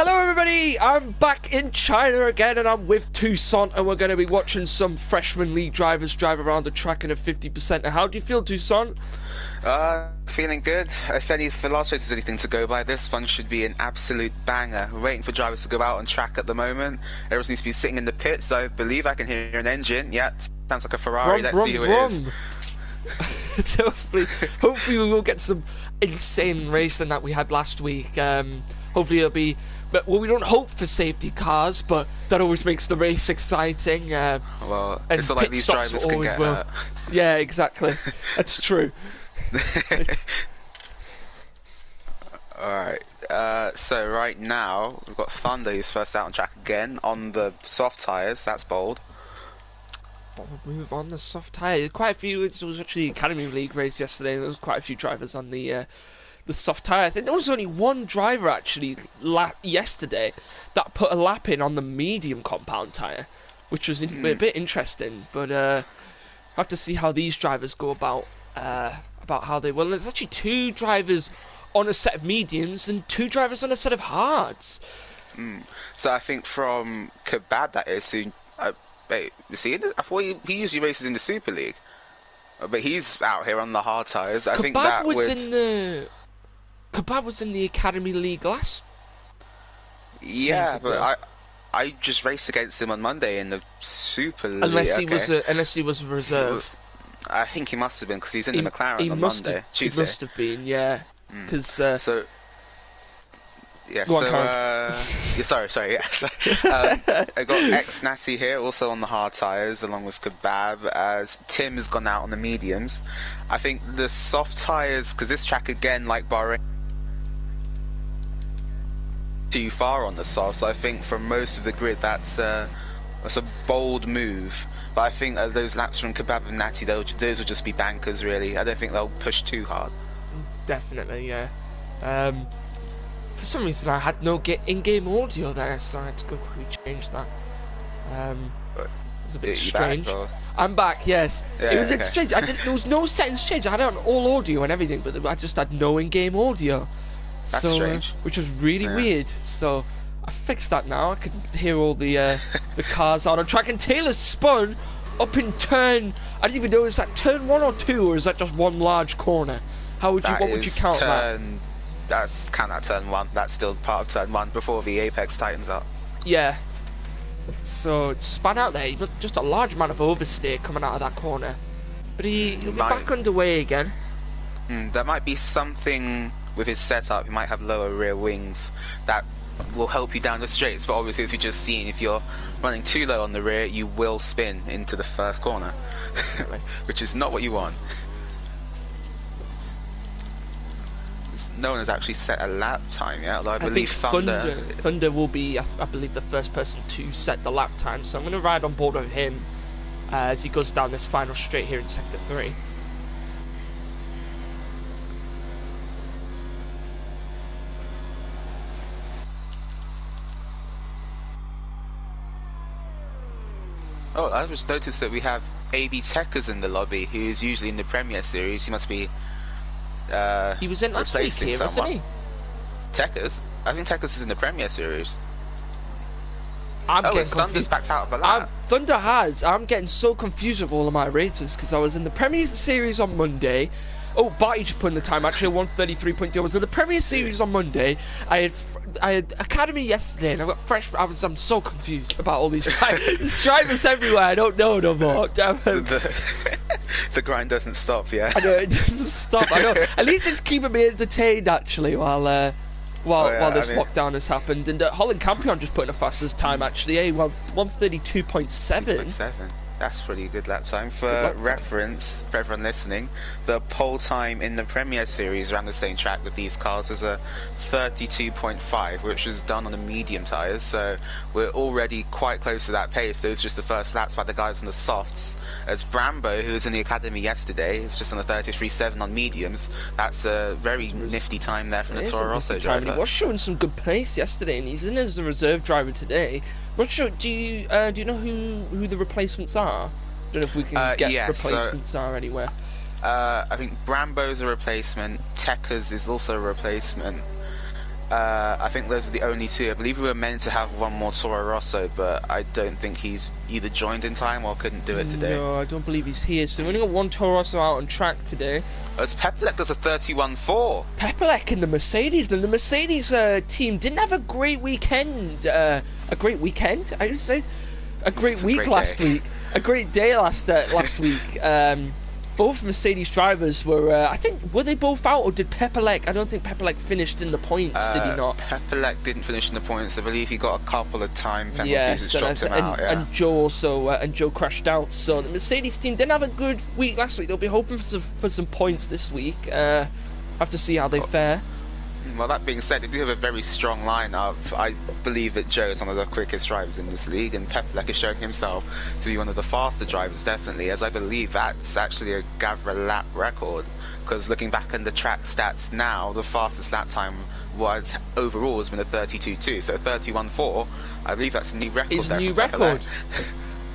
Hello everybody, I'm back in China again and I'm with Toussaint and we're going to be watching some freshman league drivers drive around the track in a 50%. How do you feel, Toussaint? Feeling good. If the last race is anything to go by, this one should be an absolute banger. We're waiting for drivers to go out on track at the moment. Everyone seems to be sitting in the pits. I believe I can hear an engine. Yeah, sounds like a Ferrari. Let's see who it is. Hopefully we will get some insane racing that we had last week. Hopefully it'll be, well, we don't hope for safety cars, but that always makes the race exciting. Well, it's not like these drivers can get hurt. Yeah, exactly. That's true. Alright, so right now we've got Thunder who's first out on track again on the soft tyres. That's bold. We'll move on the soft tyre. Quite a few. It was actually the Academy League race yesterday. There was quite a few drivers on the soft tyre. I think there was only one driver actually yesterday that put a lap in on the medium compound tyre, which was a bit interesting. But have to see how these drivers go about how they will. There's actually two drivers on a set of mediums and two drivers on a set of hards. So I think from Kebab that is. Wait, is he in I thought he usually races in the Super League, but he's out here on the hard tyres. I think that Kebab was in the Academy League last. Yeah, but I just raced against him on Monday in the Super League. Unless he was a reserve. I think he must have been because he's in the McLaren on Monday. Tuesday. He must have been, yeah. Because yeah, sorry, yeah. I got ex-Natty here, also on the hard tyres, along with Kebab, as Tim has gone out on the mediums. I think the soft tyres, because this track again, like Bahrain, too far on the soft, so I think for most of the grid that's a bold move. But I think those laps from Kebab and Natty, those will just be bankers, really. I don't think they'll push too hard. Definitely, yeah. For some reason I had no in-game audio there, so I had to go quickly change that. It was a bit strange. I'm back, yes. Yeah, it was a bit strange. There was no settings change. I had it on all audio and everything, but I just had no in-game audio. That's strange. Which was really weird. So I fixed that now. I could hear all the cars out on track, and Taylor spun up in turn. I didn't even know, is that turn 1 or 2, or is that just one large corner? What would you count that? That's count that turn 1. That's still part of turn 1 before the apex tightens up. Yeah. So it span out there. Just a large amount of oversteer coming out of that corner. But he'll be back underway again. That might be something with his setup. He might have lower rear wings that will help you down the straights. But obviously, as we've just seen, if you're running too low on the rear, you will spin into the first corner, which is not what you want. No one has actually set a lap time yet, although I believe Thunder will be, I believe, the first person to set the lap time. So I'm going to ride on board with him as he goes down this final straight here in Sector 3. Oh, I just noticed that we have AB Techers in the lobby, who is usually in the Premier Series. He must be he was in last week here, wasn't he? Techers? I think Techers is in the Premier Series. Thunder's backed out of the lap. Thunder has. I'm getting so confused with all of my races because I was in the Premier Series on Monday. Oh, Barty just put in the time. Actually, 1:33.2. I was in the Premier Series on Monday. I had Academy yesterday, and I got fresh. I'm so confused about all these drivers. There's drivers everywhere. I don't know no more. The grind doesn't stop, yeah. I know, it doesn't stop. I know. At least it's keeping me entertained actually while this lockdown has happened. And Holland Campion just put in a fastest time actually. Well, 1:32.7. That's pretty good lap time. For reference, for everyone listening, the pole time in the Premier Series around the same track with these cars was a 32.5, which was done on the medium tyres, so we're already quite close to that pace. Those are just the first laps by the guys on the softs. As Brambo, who was in the Academy yesterday, is just on the 33.7 on mediums. That's a very nifty time there from the Toro Rosso driver. He was showing some good pace yesterday, and he's in as a reserve driver today. Not sure. Do you know who the replacements are? Don't know if we can get replacements are anywhere. I think Brambo's a replacement. Techers is also a replacement. I think those are the only two. I believe we were meant to have one more Toro Rosso, but I don't think he's either joined in time or couldn't do it today. No, I don't believe he's here. So we only got one Toro Rosso out on track today. As Pepelec does a 31.4. Pepelec in the Mercedes. And the Mercedes team didn't have a great weekend. I would say a great week last week. A great day last week. Both Mercedes drivers were, I think, were they both out, or did Pepelec? I don't think Pepelec finished in the points, did he not? Pepelec didn't finish in the points. I believe he got a couple of time penalties that dropped him out. Yeah. And Joe also, and Joe crashed out. So the Mercedes team didn't have a good week last week. They'll be hoping for some points this week. Have to see how they fare. Well, that being said, they do have a very strong lineup. I believe that Joe is one of the quickest drivers in this league, and Pepelec is showing himself to be one of the faster drivers, definitely, as I believe that's actually a Gavra lap record. Because looking back at the track stats now, the fastest lap time was overall has been a 32.2, so 31.4. I believe that's a new record. It's a new record.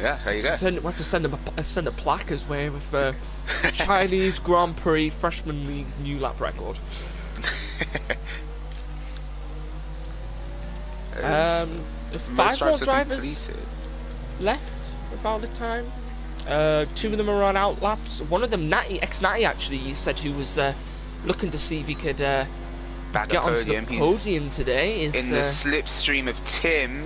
Yeah, there you go. We'll have to send a plaque as well with Chinese Grand Prix Freshman League new lap record. 5 more drivers left about the time. 2 of them are on out laps. One of them, ex-Natty actually, he said he was looking to see if he could get onto the podium today. In the slipstream of Tim.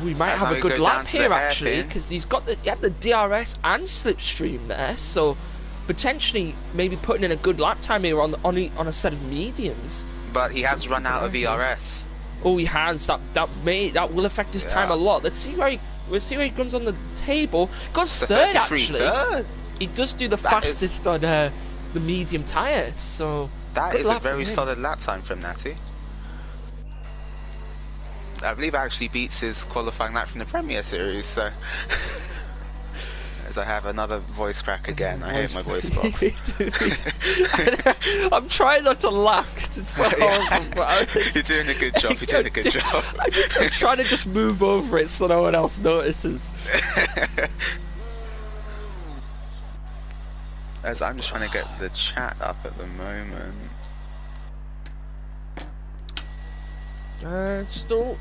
We might have a good lap here actually, because he had the DRS and slipstream there, so potentially maybe putting in a good lap time here on a set of mediums. But he has run out of ERS. Oh, he has. That will affect his time a lot. Let's see where he comes on the table. Goes third actually. He does do the fastest on the medium tyres. So that is a very solid lap time from Natty. I believe it actually beats his qualifying lap from the Premier Series. So. As I have another voice crack again. I hate my voice box. I'm trying not to laugh. It's so horrible. You're doing a good job. You're doing a good job. I'm trying to just move over it so no one else notices. As I'm just trying to get the chat up at the moment. Still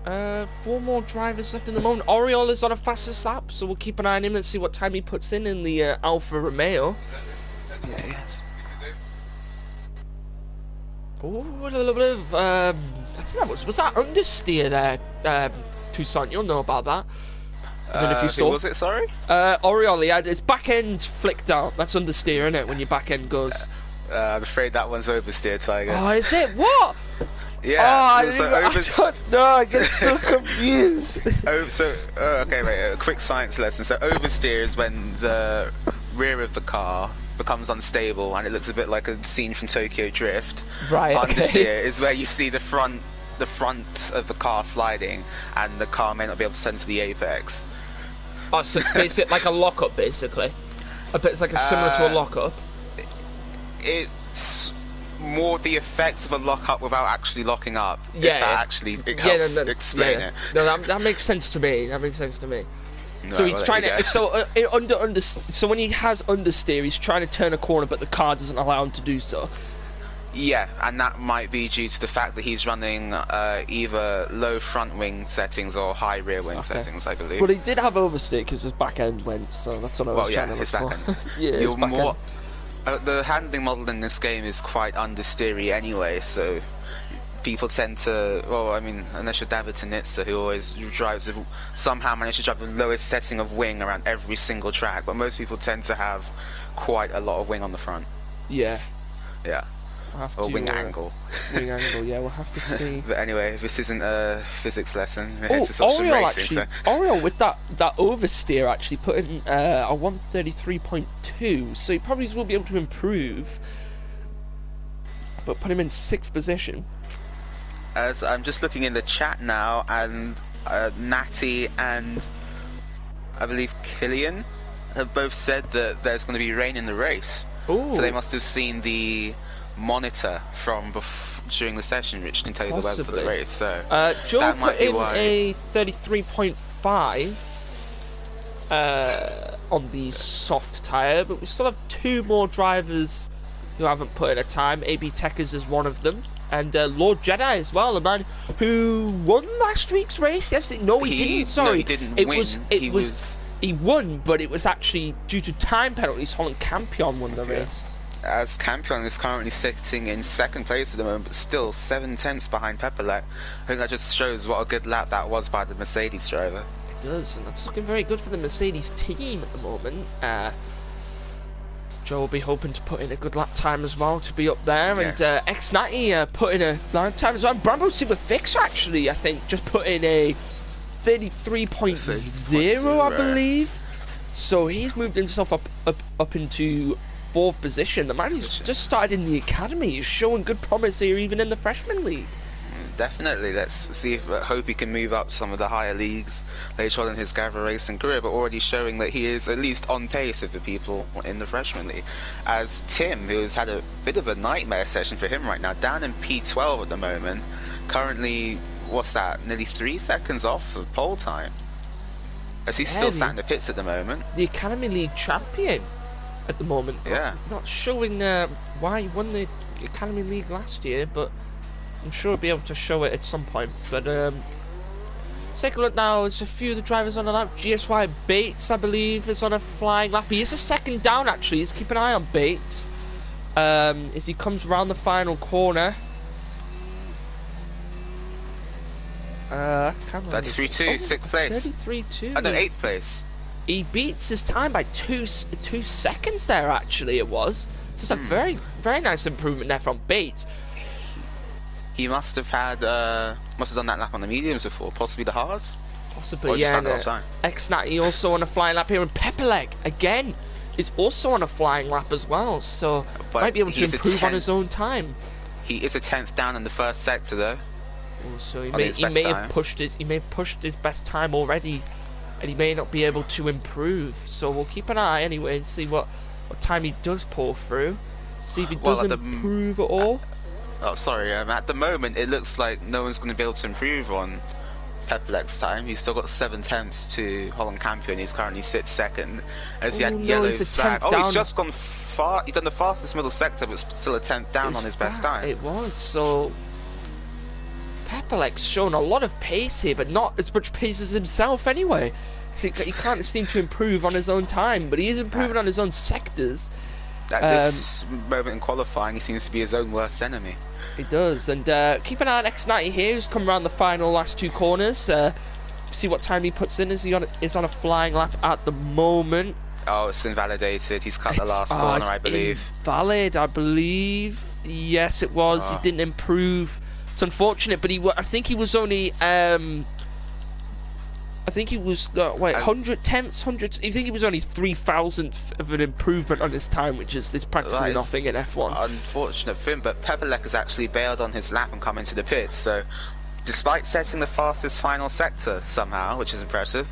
4 more drivers left in the moment. Oriol is on a fastest lap, so we'll keep an eye on him and see what time he puts in the Alfa Romeo. Yeah, yes. Oh, a little bit of I think that was that understeer there, Toussaint? You'll know about that. I don't know if you saw. Who was it? Sorry. Oriol, he had his back end flicked out. That's understeer, isn't it? When your back end goes. I'm afraid that one's oversteer, Tiger. Oh, is it? What? Yeah. I get so confused. Okay, wait. A quick science lesson. So oversteer is when the rear of the car becomes unstable and it looks a bit like a scene from Tokyo Drift. Right. Understeer is where you see the front of the car sliding and the car may not be able to send to the apex. Oh, so it's basically like a lockup, basically. It's like similar to a lockup. It's more the effects of a lockup without actually locking up. Yeah, if that actually helps explain it. No, that makes sense to me. That makes sense to me. No, so he's trying to. So when he has understeer, he's trying to turn a corner, but the car doesn't allow him to do so. Yeah, and that might be due to the fact that he's running either low front wing settings or high rear wing settings, I believe. But he did have oversteer because his back end went, so that's what I was trying to his back end. His back end. The handling model in this game is quite understeery anyway, so people tend to, well, I mean, unless you're David Tanitsa, who always somehow manages to drive the lowest setting of wing around every single track, but most people tend to have quite a lot of wing on the front. Yeah. Yeah. Or wing angle. Wing angle, yeah, we'll have to see. But anyway, this isn't a physics lesson. We're here to stop some racing. Oriol with that oversteer actually put in a 133.2, so he probably will be able to improve. But put him in 6th position. As I'm just looking in the chat now, and Natty and I believe Killian have both said that there's going to be rain in the race. Ooh. So they must have seen the monitor from during the session, which can tell you the weather for the race. So Joe that might put be in why. a 33.5 on the soft tyre, but we still have 2 more drivers who haven't put in a time. AB Techers is one of them. And Lord Jedi as well, the man who won last week's race. Yes, no, he didn't. Sorry, no, he didn't win. He won, but it was actually due to time penalties. Holland Campion won the race. As Campion is currently sitting in second place at the moment, but still 7/10 behind Pepperlek. I think that just shows what a good lap that was by the Mercedes driver. It does, and that's looking very good for the Mercedes team at the moment. Joe will be hoping to put in a good lap time as well to be up there, yes. And X90 put in a lap time as well. Brembo Super Fixer actually, I think, just put in a 33.0, I believe. So he's moved himself up into 4th position. The man who's just started in the academy is showing good promise here, even in the freshman league. Definitely. Let's see if hope he can move up some of the higher leagues later on in his Gavra Racing career, but already showing that he is at least on pace with the people in the freshman league. As Tim, who's had a bit of a nightmare session for him right now, down in P12 at the moment, currently, what's that, nearly 3 seconds off of pole time, as he's still sat in the pits at the moment. The Academy League champion at the moment. Yeah. Not showing why he won the Academy League last year, but I'm sure he'll be able to show it at some point. But let's take a look now. There's a few of the drivers on the lap. GSY Bates, I believe, is on a flying lap. He is a second down, actually. Let's keep an eye on Bates as he comes around the final corner. 33.2, 6th place. 33.2. Oh, no, 8th place. He beats his time by 2 seconds there, actually, it was. So it's a very, very nice improvement there from Bates. He must have had, must have done that lap on the mediums before, possibly the hards? Possibly, or yeah. X90 also on a flying lap here, and Pepperlek, again, is also on a flying lap as well, so might be able to improve on his own time. He is a 10th down in the first sector, though. So he may have pushed his best time already, and he may not be able to improve. So we'll keep an eye anyway and see what time he does pull through. See if he does improve at all. Oh, sorry. At the moment, it looks like no one's going to be able to improve on Pepperlek's time. He's still got 7/10 to Holland Campion. He's currently sits second. As he had yellow flag. Oh, he's just gone far. He's done the fastest middle sector, but still a 10th down on his best time. It was so. Pepperlek's shown a lot of pace here, but not as much pace as himself anyway. So he can't seem to improve on his own time, but he is improving on his own sectors. At this moment in qualifying, he seems to be his own worst enemy. He does, and keep an eye on X90 here, who's come around the final last 2 corners. See what time he puts in. Is on a flying lap at the moment? Oh, it's invalidated. He's cut the last corner, I believe. Invalid, I believe. Yes, it was. He didn't improve. It's unfortunate, but I think he was only 100 tenths, hundreds. I think he was only 3,000th of an improvement on his time, which is practically nothing in F1. Unfortunate for him, but Pepperlek has actually bailed on his lap and come into the pits. So, despite setting the fastest final sector somehow, which is impressive,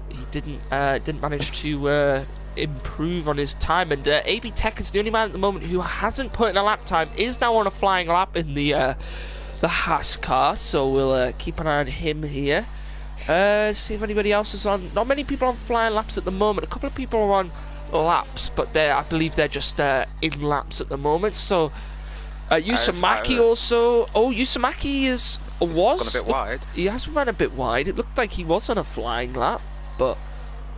he didn't manage to improve on his time. And AB Tech is the only man at the moment who hasn't put in a lap time. Is now on a flying lap in the Haas car. So we'll keep an eye on him here. See if anybody else is on. Not many people on flying laps at the moment. A couple of people are on laps, but I believe they're just in laps at the moment. So Yusamaki also. Oh, Yusamaki was gone a bit wide. He has run a bit wide. It looked like he was on a flying lap, but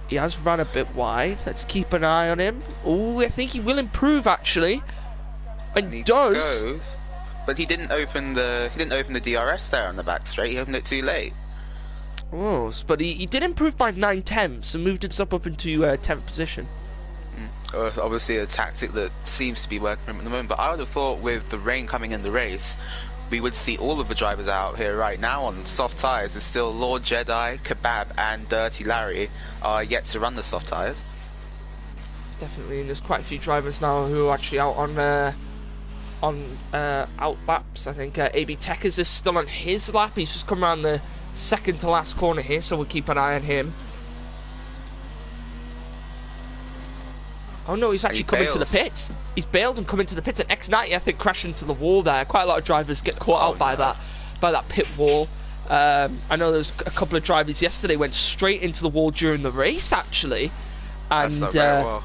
he has run a bit wide. Let's keep an eye on him. Oh, I think he will improve actually, and he does. But he didn't open the DRS there on the back straight. He opened it too late. Oh, but he did improve by 9/10, and moved himself up into 10th position. Obviously a tactic that seems to be working for him at the moment, but I would have thought with the rain coming in the race, we would see all of the drivers out here right now on soft tyres. There's still Lord Jedi, Kebab and Dirty Larry are yet to run the soft tyres. Definitely, and there's quite a few drivers now who are actually out on out laps. I think AB Techers is still on his lap. He's just come around the second to last corner here, so we'll keep an eye on him. Oh no, he's actually come into the pits. He's bailed and come into the pits. And X90, I think, crashed into the wall there. Quite a lot of drivers get caught out by that pit wall. I know there's a couple of drivers yesterday went straight into the wall during the race, actually. And that's not very well.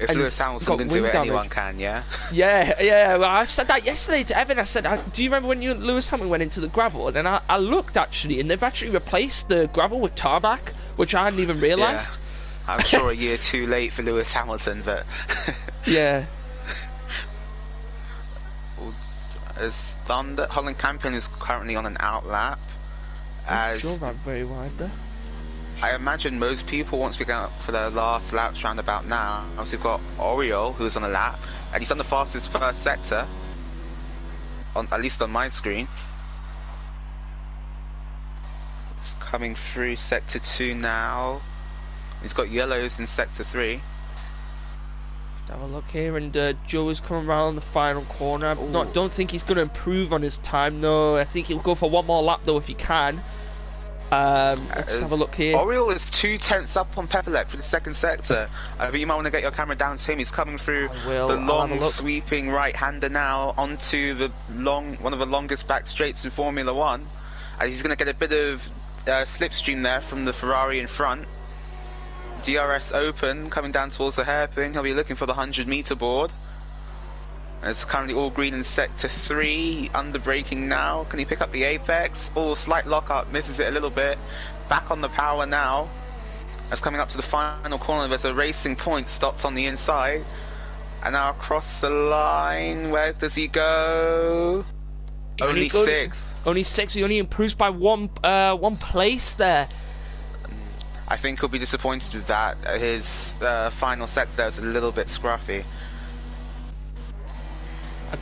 If and Lewis Hamilton can do it, anyone can, yeah? Yeah. Well, I said that yesterday to Evan. I said, do you remember when Lewis Hamilton went into the gravel? And then I looked, actually, and they've actually replaced the gravel with tarmac, which I hadn't even realised. Yeah. I'm sure a year too late for Lewis Hamilton, but... Yeah. As Thunder, Holland Campion is currently on an outlap. Joe ran very wide there. I imagine most people, once we go for their last laps roundabout now, so we've got Oriole, who's on a lap, and he's on the fastest first sector, at least on my screen. It's coming through sector 2 now. He's got yellows in sector 3. Have a look here, and Joe is coming around the final corner. Don't think he's going to improve on his time, though. I think he'll go for one more lap, though, if he can. Let's have a look here. Oriole is 2 tenths up on Pepperleck for the second sector. But you might want to get your camera down to him. He's coming through the long sweeping right-hander now onto the one of the longest back straights in Formula 1. And he's going to get a bit of slipstream there from the Ferrari in front. DRS open, coming down towards the hairpin. He'll be looking for the 100-meter board. It's currently all green in sector 3. Under braking now. Can he pick up the apex? Oh, slight lockup, misses it a little bit. Back on the power now. That's coming up to the final corner. There's a racing point stopped on the inside. And now across the line. Where does he go? Only 6th. Only 6th. He only improves by one place there. I think he'll be disappointed with that. His final sector there was a little bit scruffy.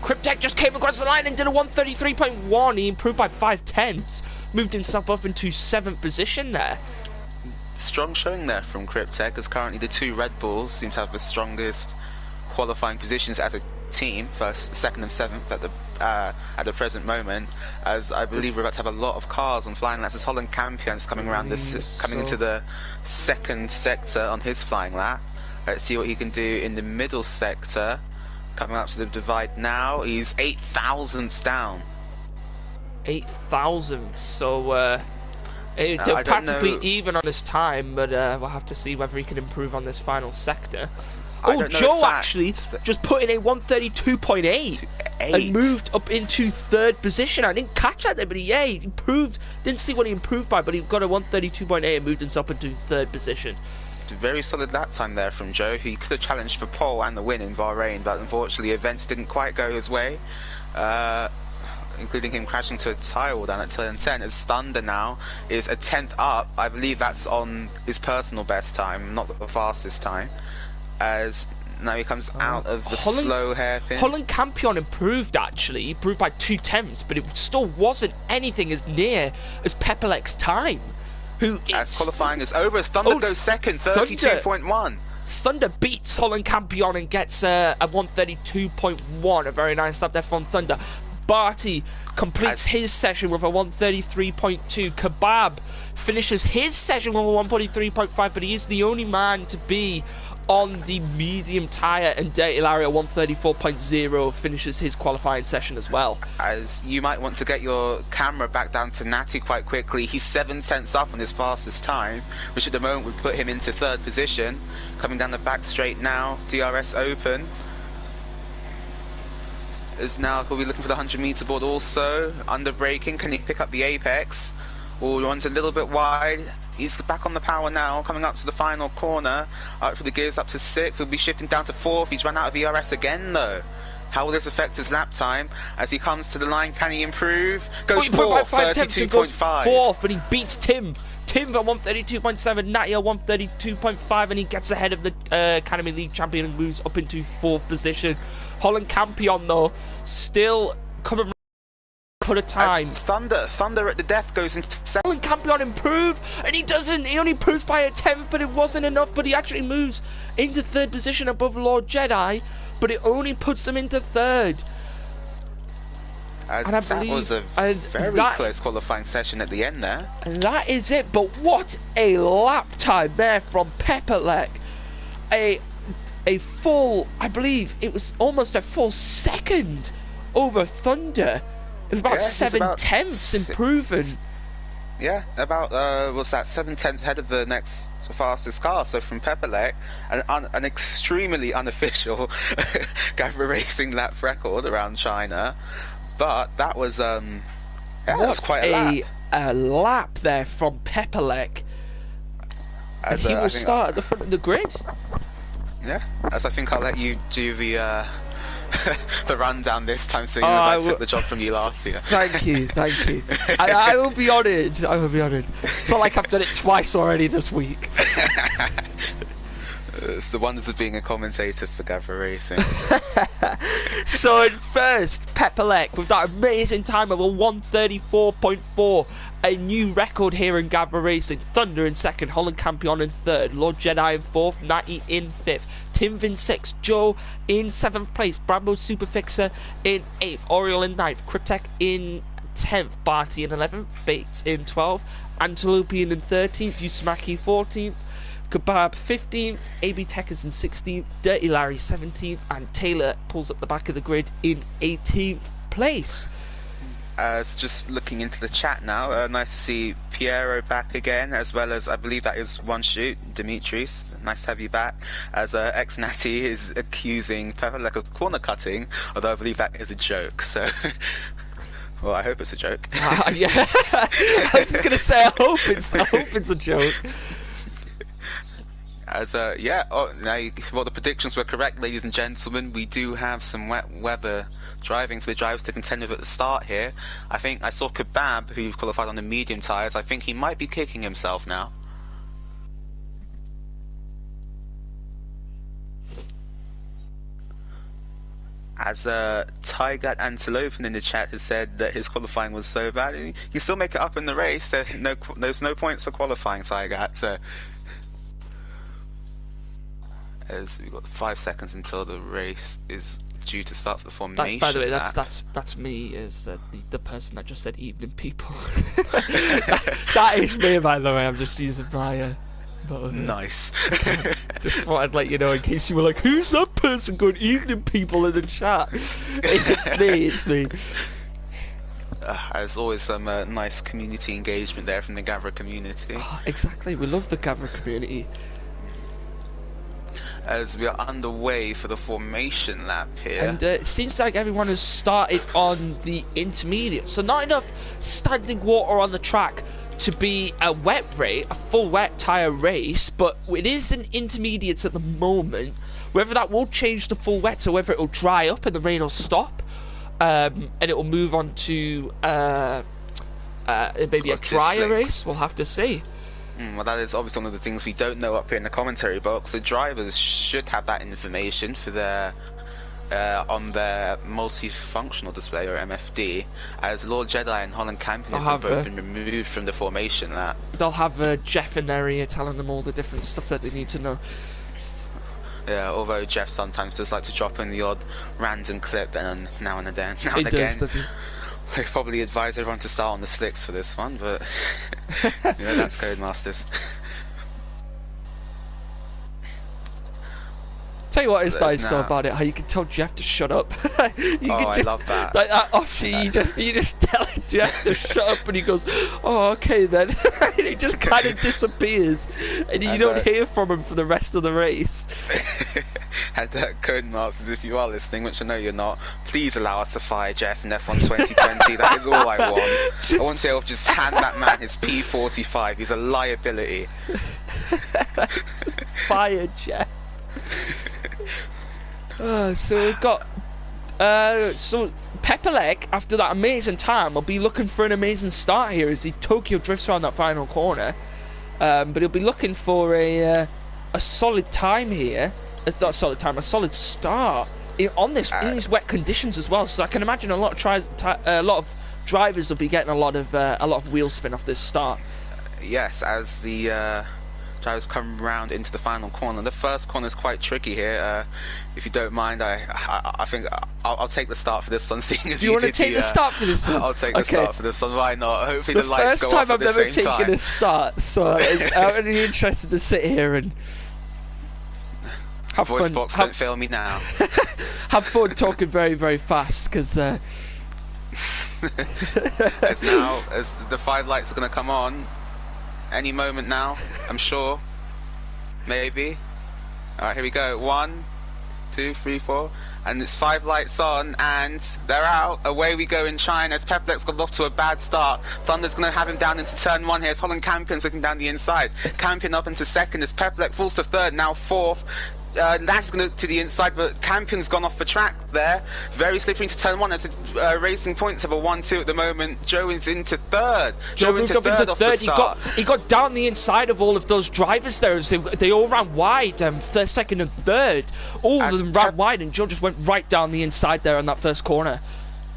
Cryptek just came across the line and did a 133.1. He improved by 5 tenths. Moved himself up into 7th position there. Strong showing there from Cryptek, as currently the 2 Red Bulls seem to have the strongest qualifying positions as a team, first, 2nd and 7th at the present moment, as I believe we're about to have a lot of cars on flying laps as Holland Campion's coming around coming into the 2nd sector on his flying lap. Let's see what he can do in the middle sector. Coming up to the divide now, he's 8 thousandths down. 8 thousandths, so they're practically even on his time, but we'll have to see whether he can improve on this final sector. Oh, Joe actually just put in a 132.8 and moved up into 3rd position. I didn't catch that there, but he improved. Didn't see what he improved by, but he got a 132.8 and moved himself into 3rd position. Very solid lap time there from Joe. He could have challenged for pole and the win in Bahrain, but unfortunately events didn't quite go his way, including him crashing to a tyre wall down at turn 10. As Thunder now is a 10th up. I believe that's on his personal best time, not the fastest time, as now he comes out of the slow hairpin. Holland Campion improved, actually. He improved by 2 tenths, but it still wasn't anything as near as Pepperleck's time. As qualifying is over, Thunder goes second, 32.1. Thunder beats Holland Campion and gets a 132.1. A very nice lap there from Thunder. Barty completes his session with a 133.2. Kebab finishes his session with a 143.5, but he is the only man to be on the medium tyre, and Ilaria 134.0 finishes his qualifying session as well. As you might want to get your camera back down to Natty quite quickly. He's 7 tenths up on his fastest time, which at the moment would put him into 3rd position. Coming down the back straight now, DRS open. Is now he'll be looking for the 100-meter board also. Under braking, can he pick up the apex? Oh, runs a little bit wide. He's back on the power now, coming up to the final corner. For the gears up to 6th, he'll be shifting down to 4th. He's run out of ERS again though. How will this affect his lap time? As he comes to the line, can he improve? Goes 4th, 32.5. 4th, and he beats Tim. Tim at 132.7, Natty at 132.5, and he gets ahead of the Academy League champion and moves up into 4th position. Holland Campion though, still coming put a time. Thunder at the death goes into 7th. Holland Campion improved, and he doesn't. He only improves by a 10th, but it wasn't enough. But he actually moves into 3rd position above Lord Jedi, but it only puts him into 3rd. And I believe was a very close qualifying session at the end there. And that is it. But what a lap time there from Pepperleck. A full, I believe it was almost a full second over Thunder. It was about 7 tenths improving. Yeah, about what's that? 7/10 ahead of the next fastest car. So from Pepelec, an extremely unofficial Gavra Racing lap record around China, but that was yeah, that was quite a lap. A lap there from Pepelec. And he will start at the front of the grid. Yeah, as I think I'll let you do the the rundown this time, seeing as I took the job from you last year. Thank you, thank you. I will be honoured. I will be honoured. It's not like I've done it twice already this week. It's the wonders of being a commentator for Gavra Racing. So in first, Pepelec with that amazing time of a 1:34.4, a new record here in Gavra Racing. Thunder in second, Holland Campion in third, Lord Jedi in fourth, Natty in fifth, Timv in sixth, Joe in seventh place, Brambo Superfixer in eighth, Oriole in ninth, Cryptek in 10th, Barty in 11th, Bates in 12th, Antilopian in 13th, Usamaki 14th, Kebab 15th, AB Techers in 16th, Dirty Larry 17th, and Taylor pulls up the back of the grid in 18th place. Just looking into the chat now, nice to see Piero back again, as well as I believe that is one shoot, Dimitris. Nice to have you back. As ex-Natty is accusing Pepelec of corner cutting, although I believe that is a joke. So, well, I hope it's a joke. Yeah, I was just gonna say I hope it's a joke. As yeah, well, the predictions were correct, ladies and gentlemen. We do have some wet weather driving for the drivers to contend with at the start here. I think I saw Kebab, who qualified on the medium tyres. I think he might be kicking himself now. As Tygat Antilopen in the chat has said that his qualifying was so bad, you still make it up in the race. There's no points for qualifying, Tygat. So, as we've got 5 seconds until the race is due to start for the formation. By the way, that's me, is the person that just said evening people. that is me, by the way. I'm just using my nice. Just thought I'd let you know in case you were like, who's that person going evening people in the chat? It's me. There's always some nice community engagement there from the Gavra community. Oh, exactly, we love the Gavra community. As we are underway for the formation lap here. And it seems like everyone has started on the intermediate, so not enough standing water on the track to be a wet race, a full wet tyre race, but it is an intermediates at the moment. Whether that will change to full wet or whether it will dry up and the rain will stop, and it will move on to maybe a drier race, we'll have to see. Well, that is obviously one of the things we don't know up here in the commentary box. The drivers should have that information for their on their multifunctional display, or MFD, as Lord Jedi and Holland Campion have both been removed from the formation lap. They'll have Jeff in their ear telling them all the different stuff that they need to know. Yeah, although Jeff sometimes does like to drop in the odd random clip now and again. I probably advise everyone to start on the slicks for this one, but yeah, that's Codemasters. Tell you what is nice though about it, how you can tell Jeff to shut up. I love that. Like that option, you just tell Jeff to shut up, and he goes, "Oh, okay then." And he just kind of disappears, and you don't hear from him for the rest of the race. And Codemasters, if you are listening, which I know you're not, please allow us to fire Jeff in F1 2020. That is all I want. I want to be able to just hand that man his P45. He's a liability. Just fire Jeff. So we've got so Pepelec, after that amazing time, will be looking for an amazing start here as he Tokyo drifts around that final corner, but he'll be looking for a solid time here. It's not a solid time, a solid start in these wet conditions as well. So I can imagine a lot of drivers will be getting a lot of wheel spin off this start. Yes, as the drivers come round into the final corner. The first corner is quite tricky here. If you don't mind, I think I'll take the start for this one. Seeing as you want to take the start for this one? I'll take the start for this one. Why not? Hopefully the lights go off first at the time same time. I've ever taken a start, so I'm really interested to sit here and have Voice fun. box, don't fail me now. Have fun talking very, very fast, because as the 5 lights are going to come on any moment now, I'm sure. Maybe. Alright, here we go. 1, 2, 3, 4. And it's 5 lights on, and they're out. Away we go in China as Pepelek's got off to a bad start. Thunder's going to have him down into turn 1 here as Holland Campion's looking down the inside. Campion up into second as Pepelek falls to third, now fourth. That's going to the inside, but Campion's gone off the track there. Very slippery into turn 1. It's Racing Points have a 1-2 at the moment. Joe is into third. Joe moved up into third. He got down the inside of all of those drivers there. As they all ran wide, second and third. All of them ran wide, and Joe just went right down the inside there on that first corner.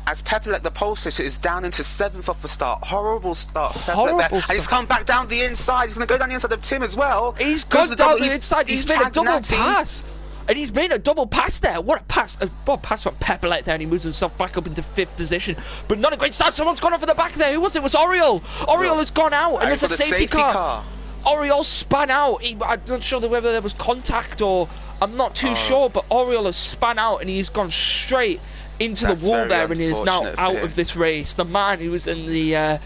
As Pepelek, the pole sitter, is down into 7th off the start. Horrible start for Pepelek there. And he's come back down the inside. He's going to go down the inside of Tim as well. He's gone down the inside. He's made a double pass. And he's made a double pass there. What a pass. What a pass from Pepelek there. And he moves himself back up into 5th position. But not a great start. Someone's gone off at the back there. Who was it? It was Oriol. Oriol has gone out. And there's a safety car. Oriol spun out. I'm not sure whether there was contact or... I'm not too sure. But Oriol has spun out. And he's gone straight into the wall there, and he is now out of this race. The man who was in the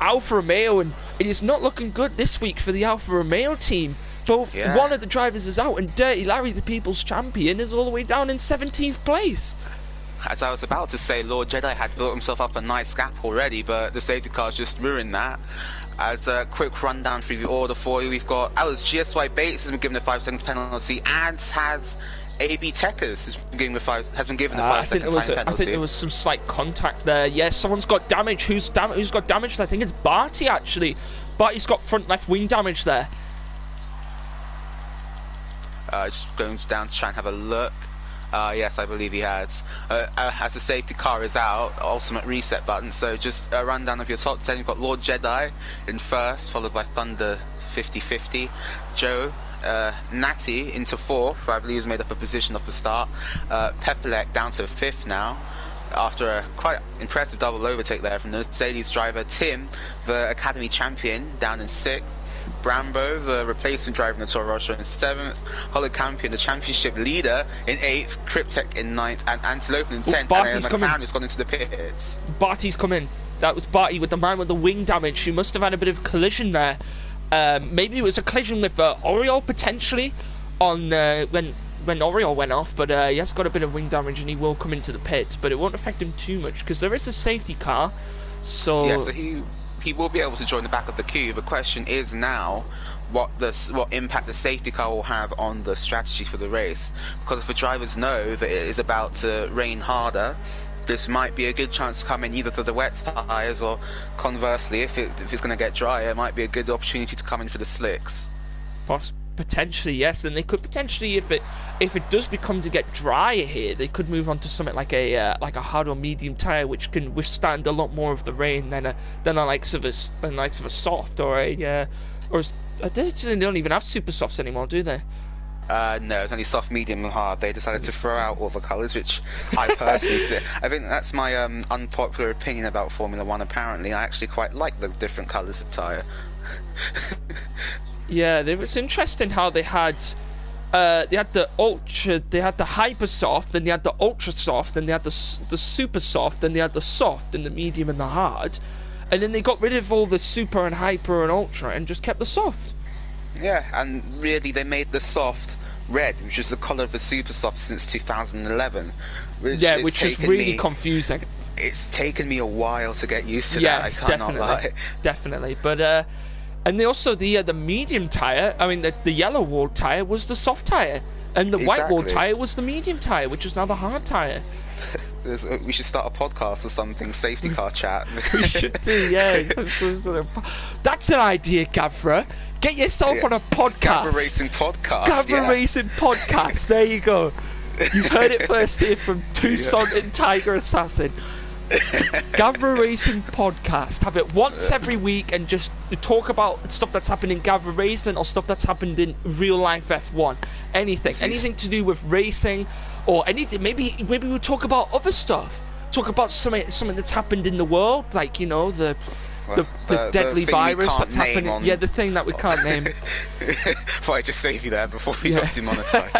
Alfa Romeo, and it is not looking good this week for the Alfa Romeo team. One of the drivers is out, and Dirty Larry, the people's champion, is all the way down in 17th place. As I was about to say, Lord Jedi had built himself up a nice gap already, but the safety car's just ruined that. As a quick rundown through the order for you, we've got GSY Bates has been given a 5 seconds penalty, as has AB Techers has been given the 5 second time penalty. I think there was some slight contact there. Yes, someone's got damage. Who's got damage? I think it's Barty actually. Barty's got front left wing damage there. Just going down to try and have a look. Yes, I believe he has. As the safety car is out, ultimate reset button. So just a rundown of your top 10. You've got Lord Jedi in first, followed by Thunder 50-50. Joe, Natty into 4th, who I believe has made up a position off the start. Pepelek down to 5th now, after a quite impressive double overtake there from the Mercedes driver. Tim, the Academy champion, down in 6th. Brambo, the replacement driver in the Toro Rosso, in 7th. Holland Campion, the championship leader, in 8th. Cryptek in 9th, and Antelope in 10th. Barty's and McLaren has gone into the pits. Barty's come in. That was Barty with the man with the wing damage, who must have had a bit of collision there. Maybe it was a collision with Oriol potentially on when Oriol went off, but he has got a bit of wing damage and he will come into the pits, but it won't affect him too much because there is a safety car. So yeah, so he will be able to join the back of the queue. The question is now what impact the safety car will have on the strategy for the race, because if the drivers know that it is about to rain harder, this might be a good chance to come in either to the wet tyres, or conversely, if it's going to get drier, it might be a good opportunity to come in for the slicks. Potentially, yes, and they could potentially, if it does become to get drier here, they could move on to something like a hard or medium tyre, which can withstand a lot more of the rain than the likes of a soft or they don't even have super softs anymore, do they? No, it's only soft, medium, and hard. They decided to throw out all the colours, which I personally I think that's my unpopular opinion about Formula 1. Apparently, I actually quite like the different colours of tyre. Yeah, it was interesting how they had the ultra, they had the hyper soft, then they had the ultra soft, then they had the super soft, then they had the soft and the medium and the hard, and then they got rid of all the super and hyper and ultra and just kept the soft. Yeah, and really they made the soft red, which is the colour of the super soft since 2011. Which is really confusing. It's taken me a while to get used to that. I cannot lie. Definitely, but and also the medium tyre. I mean, the yellow wall tyre was the soft tyre, and the white wall tyre was the medium tyre, which is now the hard tyre. We should start a podcast or something, safety car chat. We should do, yeah. That's an idea, Gavra. Get yourself on a podcast. Gavra Racing Podcast. Gavra Racing Podcast. There you go. You've heard it first here from Tucson and Tiger Assassin. Gavra Racing Podcast. Have it once every week and just talk about stuff that's happened in Gavra Racing or stuff that's happened in real life F1. Anything to do with racing or anything. Maybe we'll talk about other stuff. Talk about something that's happened in the world, like, you know, the the deadly thing we virus can't that's name happening. on- Yeah, the thing that we can't name. Thought I'd just save you there before we Yeah. got demonetized.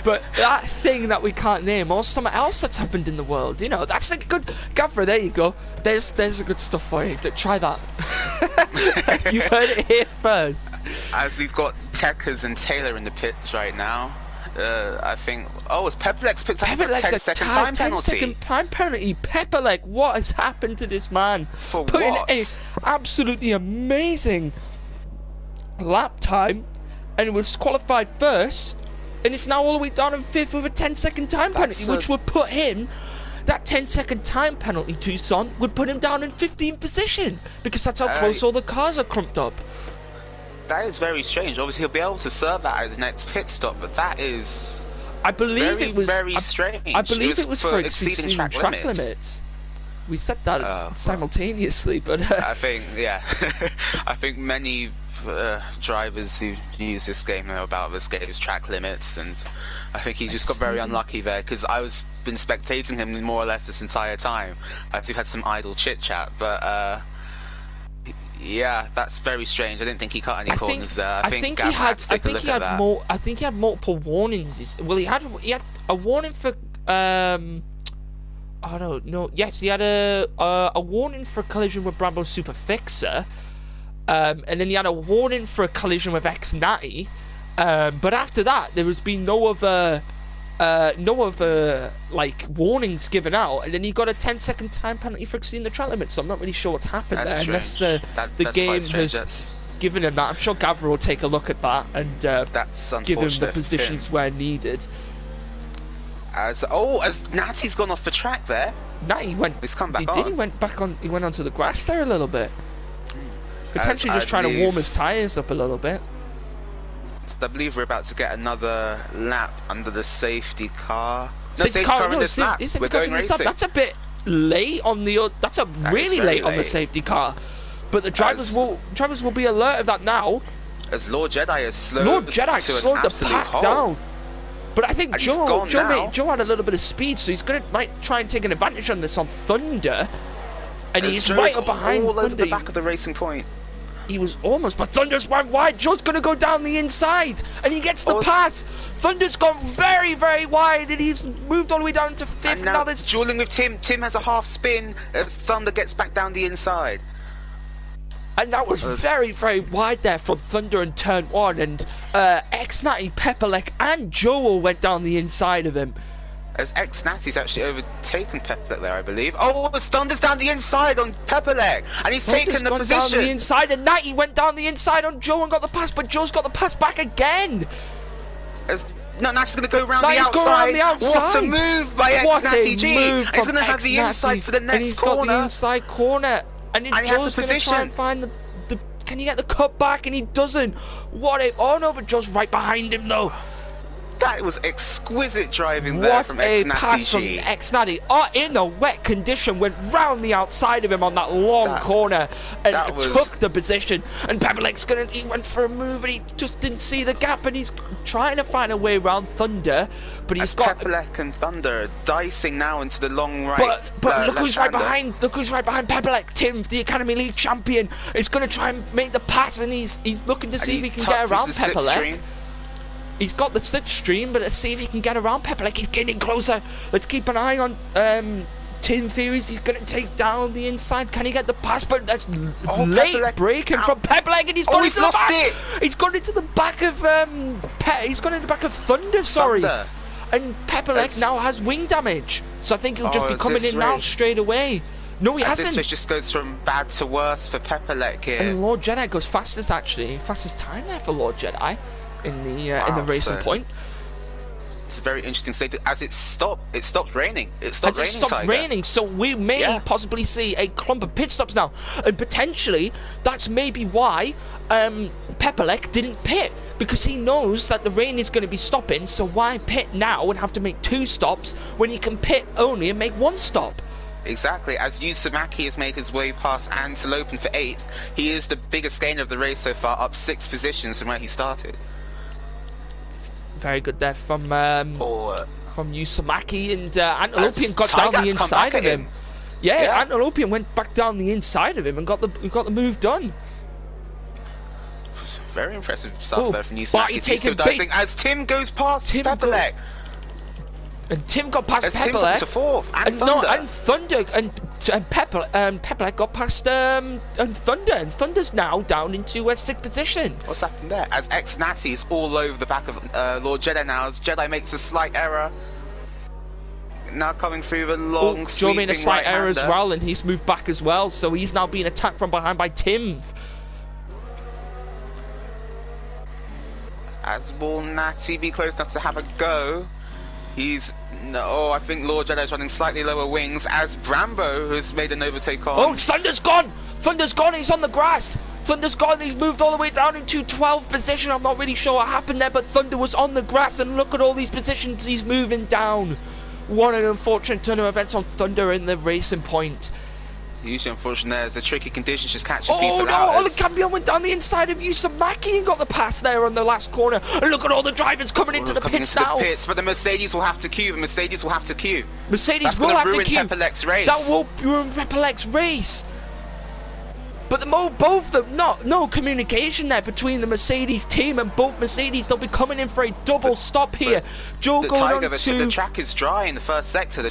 But that thing that we can't name, or something else that's happened in the world, you know, that's a good... Gavra, there you go. There's a good stuff for you. Try that. You've heard it here first. As we've got Tekers and Taylor in the pits right now, I think... Oh, it's Pepperlex picked up a 10-second time penalty. 10-second time penalty. Pepperleck, what has happened to this man? For Putting what? a absolutely amazing lap time, and it was qualified first, and it's now all the way down in 5th with a 10-second time penalty, which would put him... That 10-second time penalty, Tucson, would put him down in 15th position, because that's how close all the cars are clumped up. That is very strange. Obviously, he'll be able to serve that as his next pit stop, but that is... I believe it was very strange. I believe it was for exceeding track limits. We said that simultaneously, but I think, yeah, I think many drivers who use this game know about this game's track limits, and I think he just got very unlucky there, because I was been spectating him more or less this entire time. I've had some idle chit chat, but yeah, that's very strange. I didn't think he cut any corners there. I think he had more. I think he had multiple warnings. Well, he had a warning for oh no, yes, he had a warning for a collision with Brembo Super Fixer, and then he had a warning for a collision with X Natty. But after that, there has been no other like warnings given out, and then he got a 10-second time penalty for exceeding the track limit. So I'm not really sure what's happened there, unless the game has given him that. I'm sure Gavra will take a look at that and give him the positions where needed. As Natty's gone off the track there. Natty went. He's come back He went back on. He went onto the grass there a little bit. Potentially just trying to warm his tyres up a little bit. I believe we're about to get another lap under the safety car. Safety car in this lap. We're going racing. That's a bit late on the. That's really late on the safety car. But the drivers will be alert of that now. As Lord Jedi has slowed the pack down. But I think Joe had a little bit of speed, so he's might try and take an advantage on this on Thunder. And he's right up behind all Thunder. over the back of the racing point. He was almost, but Thunder's went wide. Joe's going to go down the inside, and he gets the pass. Thunder's gone very, very wide, and he's moved all the way down to 5th. And now there's dueling with Tim. Tim has a half spin as Thunder gets back down the inside. And that was very, very wide there from Thunder in turn 1, and X-Natty, Pepperleck, and Joe went down the inside of him. As X-Natty's actually overtaken Pepperleck there, I believe. Oh, Thunder's down the inside on Pepperleck, and he's taken the position. Down the inside, and Natty went down the inside on Joe and got the pass, but Joe's got the pass back again. No, Natty's going to go around the outside. What a move by X-Natty G! And he's going to have the inside for the next corner. And he's got the inside corner, and then Joe's going to try and find the. Can he get the cut back? And he doesn't. What a... Oh no, but Joe's right behind him though. That was exquisite driving there from X-Natty G. What a pass from X-Natty. In a wet condition, went round the outside of him on that long corner and took the position. And Pepperleck's he went for a move, and he just didn't see the gap, and he's trying to find a way around Thunder, but he's got... Pepperleck and Thunder dicing now into the long right. But look who's right behind. Look who's right behind Pepperleck. Tim, the Academy League champion, is going to try and make the pass, and he's looking to see if he can get around Pepperleck. He's got the slipstream, but let's see if he can get around Pepperleck. He's getting closer. Let's keep an eye on Tim Theories. He's going to take down the inside. Can he get the pass? But that's late braking from Pepperleck, and he's gone into the back. He's gone into the back of he's gone into the back of Thunder. Sorry. And Pepperleck now has wing damage, so I think he'll just be coming in now straight away. No, he hasn't. This just goes from bad to worse for Pepperleck here. And Lord Jedi goes fastest time there for Lord Jedi. In the racing point. It's a very interesting state. As it stopped raining. It stopped raining, so we may possibly see a clump of pit stops now, and potentially that's maybe why Pepperleck didn't pit, because he knows that the rain is going to be stopping. So why pit now and have to make 2 stops when he can pit only and make 1 stop? Exactly. As Yusamaki has made his way past Antelope for 8th, he is the biggest gainer of the race so far, up 6 positions from where he started. Very good there from Yusamaki, and Antelopian got down the inside of him. Yeah, Antelopian went back down the inside of him and got the move done. Very impressive stuff there from New Snack. He's still big dicing as Tim goes past Pepelec. And Tim got past Pepelec. Tim's up to fourth, and Thunder. No, and Thunder and Pepelec got past and Thunder, and Thunder's now down into a 6th position. What's happened there? As Ex-Natty's all over the back of Lord Jedi now, as Jedi makes a slight error. Now coming through the long, Joe made a slight error as well, and he's moved back as well, so he's now being attacked from behind by Tim. As will Natty be close enough to have a go? I think Lord Jedi's running slightly lower wings as Brambo has made an overtake on. Oh, Thunder's gone! Thunder's gone, he's on the grass! Thunder's gone, he's moved all the way down into 12th position. I'm not really sure what happened there, but Thunder was on the grass, and look at all these positions he's moving down. What an unfortunate turn of events on Thunder in the racing point. Usually, unfortunately, there's a tricky conditions just catching people out. Oh, the Campion went down the inside of Yusamaki and got the pass there on the last corner. And look at all the drivers coming into the pits now. But the Mercedes will have to queue. Mercedes will have to queue. That's will have to queue. Pepelec's race. That will ruin Pepelec's race. But both of them, no communication there between the Mercedes team and both Mercedes. They'll be coming in for a double stop here. Joe going on to... The track is dry in the first sector.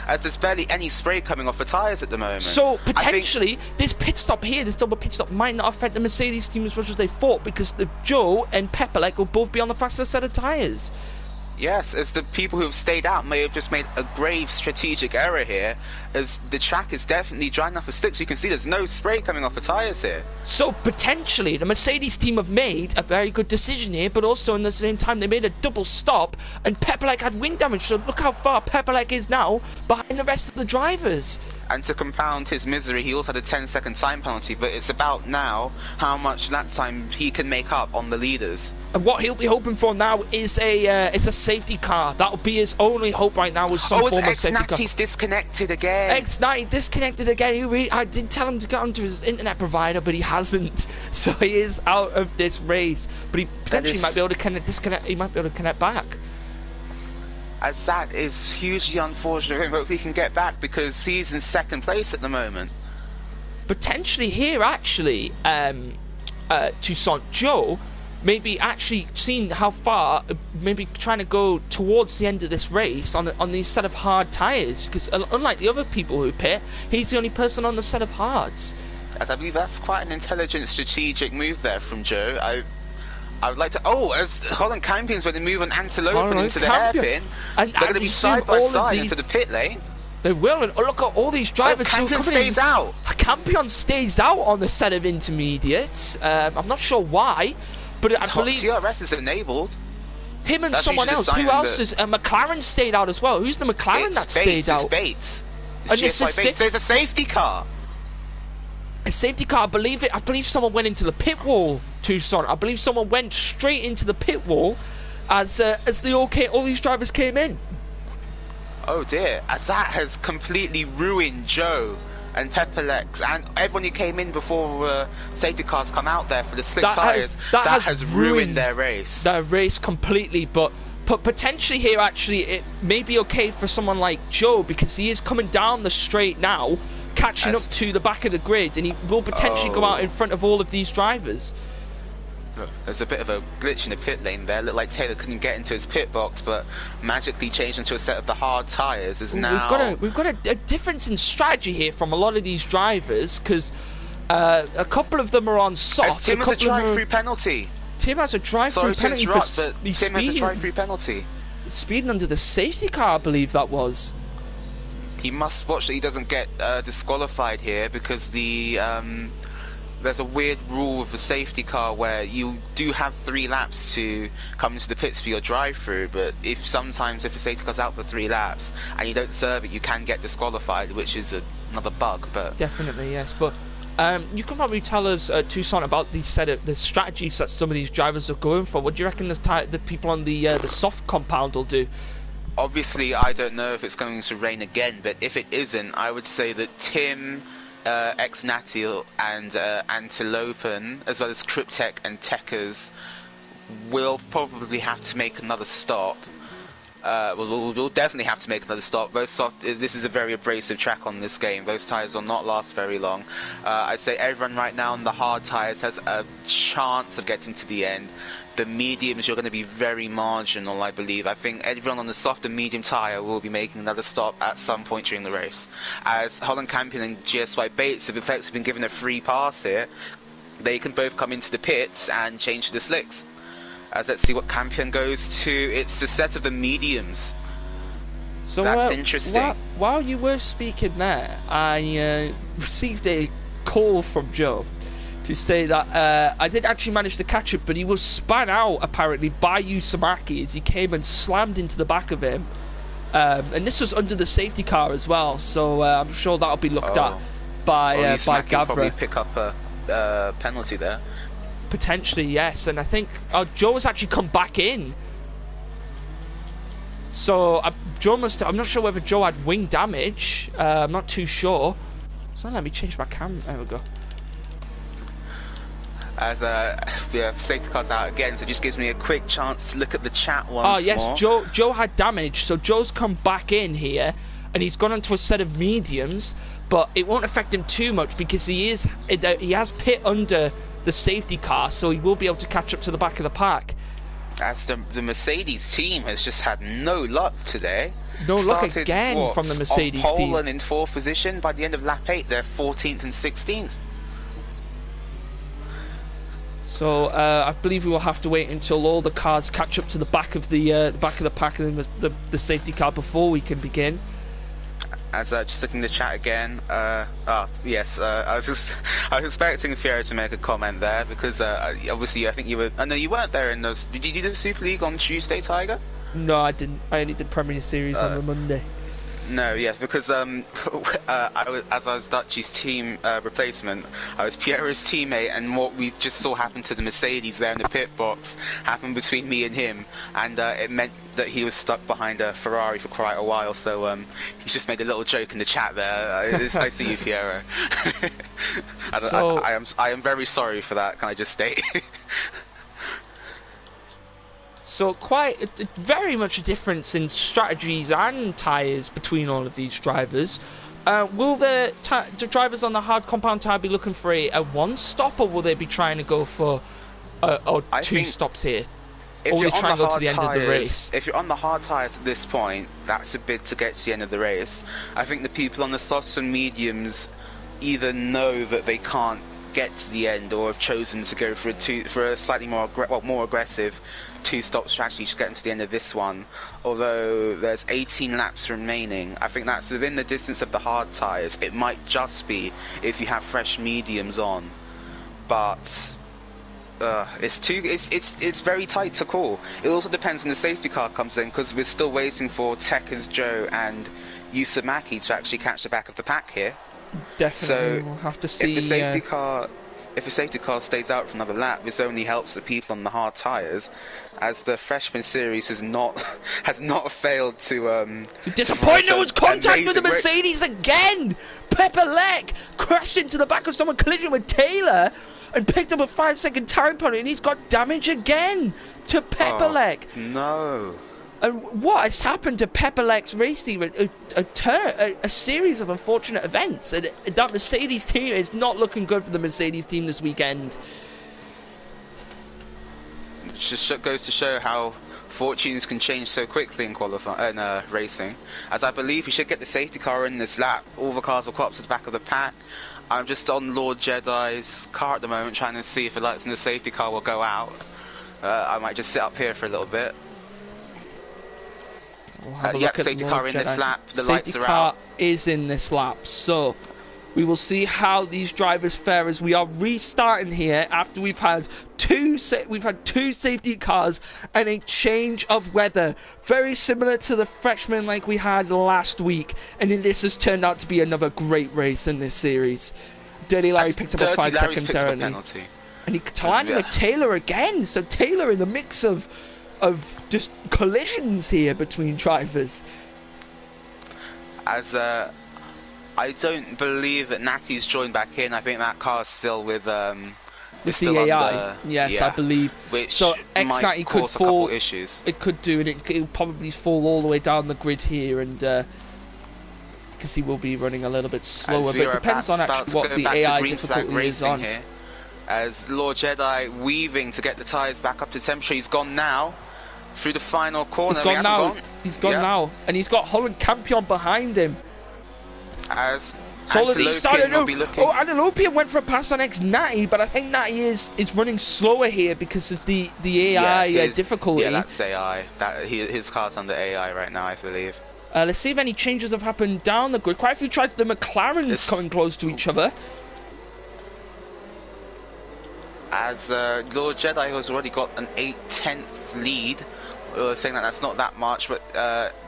As there's barely any spray coming off the tyres at the moment. So potentially, this pit stop here, this double pit stop, might not affect the Mercedes team as much as they thought, because Joe and Pepelec will both be on the faster set of tyres. Yes, as the people who have stayed out may have just made a grave strategic error here, as the track is definitely dry enough for slicks. You can see there's no spray coming off the tyres here. So potentially the Mercedes team have made a very good decision here, but also in the same time they made a double stop, and Pepelec had wing damage, so look how far Pepelec is now behind the rest of the drivers. And to compound his misery, he also had a 10-second time penalty, but it's about now how much lap time he can make up on the leaders. And what he'll be hoping for now is a safety car. That'll be his only hope right now, is some form of safety car. Ex-Natty's disconnected again. Ex-Natty disconnected again. I did tell him to get onto his internet provider, but he hasn't. So he is out of this race. But he potentially might be able to disconnect. He might be able to connect back. As that is hugely unfortunate. Hopefully he can get back, because he's in 2nd place at the moment. Potentially here, actually, Toussaint Joe maybe actually seeing how far, maybe trying to go towards the end of this race on these set of hard tyres, because unlike the other people who pit, he's the only person on the set of hards. As I believe that's quite an intelligent strategic move there from Joe. I would like to... as Holland Campions, when they move on Antelope into the hairpin, they're going to be side by side into the pit lane. They will, and look at all these drivers. Campion stays out. Campion stays out on the set of intermediates. I'm not sure why, but I believe... TRS is enabled. Him and someone else. Who else is... McLaren stayed out as well. Who's the McLaren that stayed out? It's Bates. There's a safety car. A safety car, I believe someone went into the pit wall, Toussaint. I believe someone went straight into the pit wall as all these drivers came in. Oh dear, as that has completely ruined Joe and Pepelex and everyone who came in before safety cars come out there for the slick tyres. That has ruined their race. Their race completely, but potentially here, actually, it may be okay for someone like Joe, because he is coming down the straight now, catching up to the back of the grid, and he will potentially go out in front of all of these drivers. There's a bit of a glitch in the pit lane there. Looked like Taylor couldn't get into his pit box, but magically changed into a set of the hard tyres. We've got a difference in strategy here from a lot of these drivers, because a couple of them are on soft. Tim has a drive-through penalty. Tim has a drive-through penalty. Tim has a drive-through penalty. Speeding under the safety car, I believe that was. He must watch that he doesn't get disqualified here, because there's a weird rule with the safety car where you do have 3 laps to come into the pits for your drive-through, but if a safety car's out for 3 laps and you don't serve it, you can get disqualified, which is another bug. But definitely, yes. But you can probably tell us, Toussaint, about the strategies that some of these drivers are going for. What do you reckon the people on the soft compound will do? Obviously, I don't know if it's going to rain again, but if it isn't, I would say that Tim, Ex-Natty and Antilopen, as well as Cryptek and Tekers, will probably have to make another stop. we'll definitely have to make another stop. This is a very abrasive track on this game. Those tyres will not last very long. I'd say everyone right now on the hard tyres has a chance of getting to the end. The mediums, you're going to be very marginal, I believe. I think everyone on the soft and medium tyre will be making another stop at some point during the race. As Holland Campion and GSY Bates have effectively been given a free pass here, they can both come into the pits and change the slicks. As let's see what Campion goes to. It's the set of the mediums. So that's interesting. While you were speaking there, I received a call from Joe to say that I did actually manage to catch it, but he was spun out apparently by Usamaki as he came and slammed into the back of him. And this was under the safety car as well, so I'm sure that'll be looked at by Gavra. Probably pick up a penalty there. Potentially, yes, and I think Joe has actually come back in. So I'm not sure whether Joe had wing damage. I'm not too sure. So let me change my camera. There we go. As safety car's out again, so it just gives me a quick chance to look at the chat once more. Oh yes, Joe had damage, so Joe's come back in here, and he's gone onto a set of mediums, but it won't affect him too much because he has pit under the safety car, so he will be able to catch up to the back of the pack. As the Mercedes team has just had no luck today. No luck again from the Mercedes on team. pole and in 4th position. By the end of lap 8, they're 14th and 16th. So I believe we will have to wait until all the cars catch up to the back of the pack and the safety car before we can begin. As just looking at the chat again, yes, I was expecting Fiero to make a comment there because obviously I think you were. No, you weren't there in those. Did you do the Super League on Tuesday, Tiger? No, I didn't. I only did Premier Series on the Monday. No, yes, because as I was Dutchy's team replacement, I was Piero's teammate, and what we just saw happen to the Mercedes there in the pit box happened between me and him, and it meant that he was stuck behind a Ferrari for quite a while. So he's just made a little joke in the chat there. It's nice to see you, Piero. I am very sorry for that. Can I just state? So very much a difference in strategies and tyres between all of these drivers. Will the drivers on the hard compound tyre be looking for a one stop, or will they be trying to go for two stops here? Or will they try and go to the end of the race? If you're on the hard tyres at this point, that's a bid to get to the end of the race. I think the people on the softs and mediums either know that they can't get to the end, or have chosen to go for a slightly more aggressive two-stop strategy to get to the end of this one. Although there's 18 laps remaining, I think that's within the distance of the hard tyres. It might just be if you have fresh mediums on, but it's very tight to call. It also depends when the safety car comes in, because we're still waiting for Tekka's Joe and Usamaki to actually catch the back of the pack here. Definitely, so we'll have to see. If the safety car stays out for another lap, this only helps the people on the hard tyres, as the freshman series has not failed to. Disappointing! There was contact with the Mercedes again. Pepelec crashed into the back of someone, collision with Taylor, and picked up a 5-second time penalty, and he's got damage again to Pepelec. Oh, no. And what has happened to Pepelec's race team? A series of unfortunate events. And that Mercedes team is not looking good for the Mercedes team this weekend. It just goes to show how fortunes can change so quickly in racing. As I believe we should get the safety car in this lap. All the cars will come up to the back of the pack. I'm just on Lord Jedi's car at the moment, trying to see if the lights in the safety car will go out. I might just sit up here for a little bit. Safety car in this lap. The lights are out. Safety car is in this lap, so we will see how these drivers fare as we are restarting here after we've had two safety cars and a change of weather, very similar to the freshmen like we had last week. And this has turned out to be another great race in this series. Dirty Larry picked up a 5-second penalty, and he collided with Taylor again. So Taylor in the mix of just collisions here between drivers. As I don't believe that Natty's joined back in. I think that car's still with with still the AI. under, Yes, yeah, I believe. which So might X90 could cause a fall. couple issues. It could do, and it'll probably fall all the way down the grid here, and because he will be running a little bit slower. But it depends on actually what the AI difficulty is on. Here, as Lord Jedi weaving to get the tyres back up to temperature. He's gone now through the final corner. He's gone now. He's gone now, and he's got Holland Campion behind him. As So he started. looking. Antilopian went for a pass on X90, but I think Natty is running slower here because of the AI difficulty. Yeah, that's AI. His car's under AI right now, I believe. Let's see if any changes have happened down the grid. Quite a few tries. The McLarens coming close to each other. As Lord Jedi has already got an 8/10 lead. Saying that's not that much, but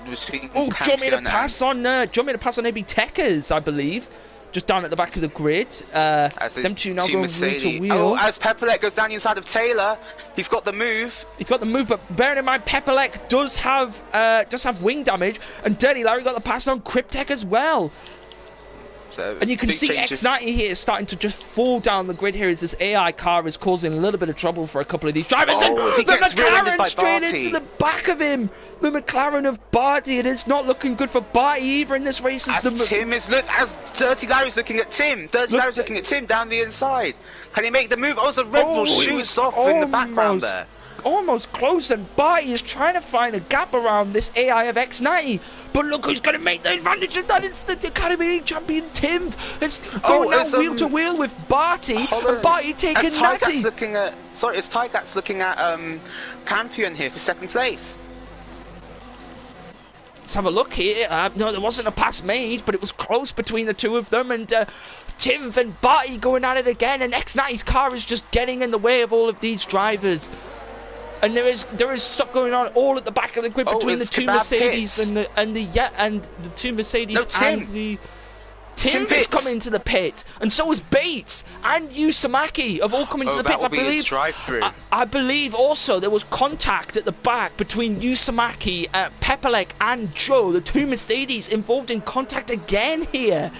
between Joe made a pass on AB Techers, I believe, just down at the back of the grid. Them two now going wheel to wheel. Oh, as Pepperlek goes down the inside of Taylor, he's got the move. He's got the move, but bearing in mind Pepperlek does have wing damage, and Dirty Larry got the pass on Cryptek as well. So and you can see X90 here is starting to just fall down the grid here as this AI car is causing a little bit of trouble for a couple of these drivers. And he the gets McLaren straight Barty. into the back of him. The McLaren of Barty. It is not looking good for Barty either in this race. As Dirty Larry's looking at Tim. Larry's looking at Tim down the inside. Can he make the move? Oh, the Red Bull shoots off in the background there. Almost close, and Barty is trying to find a gap around this AI of X90. But look who's going to make the advantage of that. It's the Academy League champion Tim. It's going now wheel to wheel with Barty, and Barty taking Natty. It's Tygat's looking at Campion here for second place. Let's have a look here. No, there wasn't a pass made, but it was close between the two of them, and Tim and Barty going at it again, and X90's car is just getting in the way of all of these drivers. And there is stuff going on all at the back of the grid between the two Mercedes and the two Mercedes and the Tim is coming to the pit, and so is Bates and Yusamaki have all come into the pits. I believe also there was contact at the back between Yusamaki, Pepperlek and Joe, the two Mercedes involved in contact again here.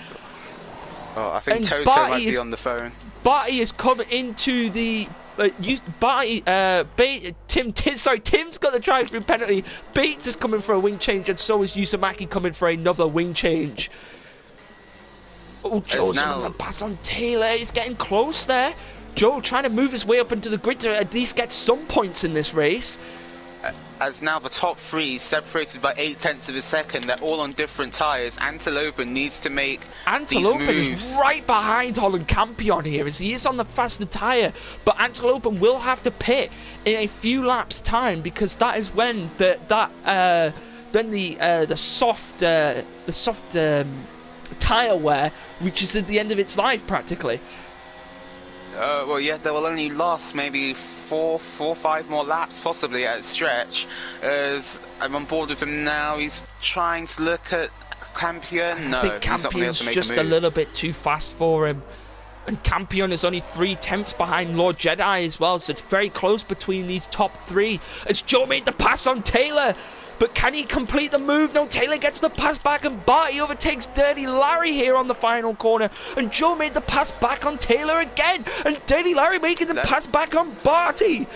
Oh, I think Toto might be on the phone. Barty is coming into the Tim's got the drive-through penalty. Bates is coming for a wing change, and so is Yusamaki coming for another wing change. Oh, Joe's going to pass on Taylor. He's getting close there. Joe trying to move his way up into the grid to at least get some points in this race. As now the top three, separated by 0.8 of a second, they're all on different tyres. Antilopen needs to make these moves. Is right behind Holland Campion here, as he is on the faster tyre. But Antilopen will have to pit in a few laps' time, because that is when the soft tyre wear reaches at the end of its life, practically. Well, yeah, they will only last maybe 4 or 5 more laps, possibly at a stretch. As I'm on board with him now, he's trying to look at Campion. No, I think Campion's just a little bit too fast for him. And Campion is only 3/10 behind Lord Jedi as well, so it's very close between these top three. As Joe made the pass on Taylor, but can he complete the move? No, Taylor gets the pass back, and Barty overtakes Dirty Larry here on the final corner. And Joe made the pass back on Taylor again, and Dirty Larry making the pass back on Barty.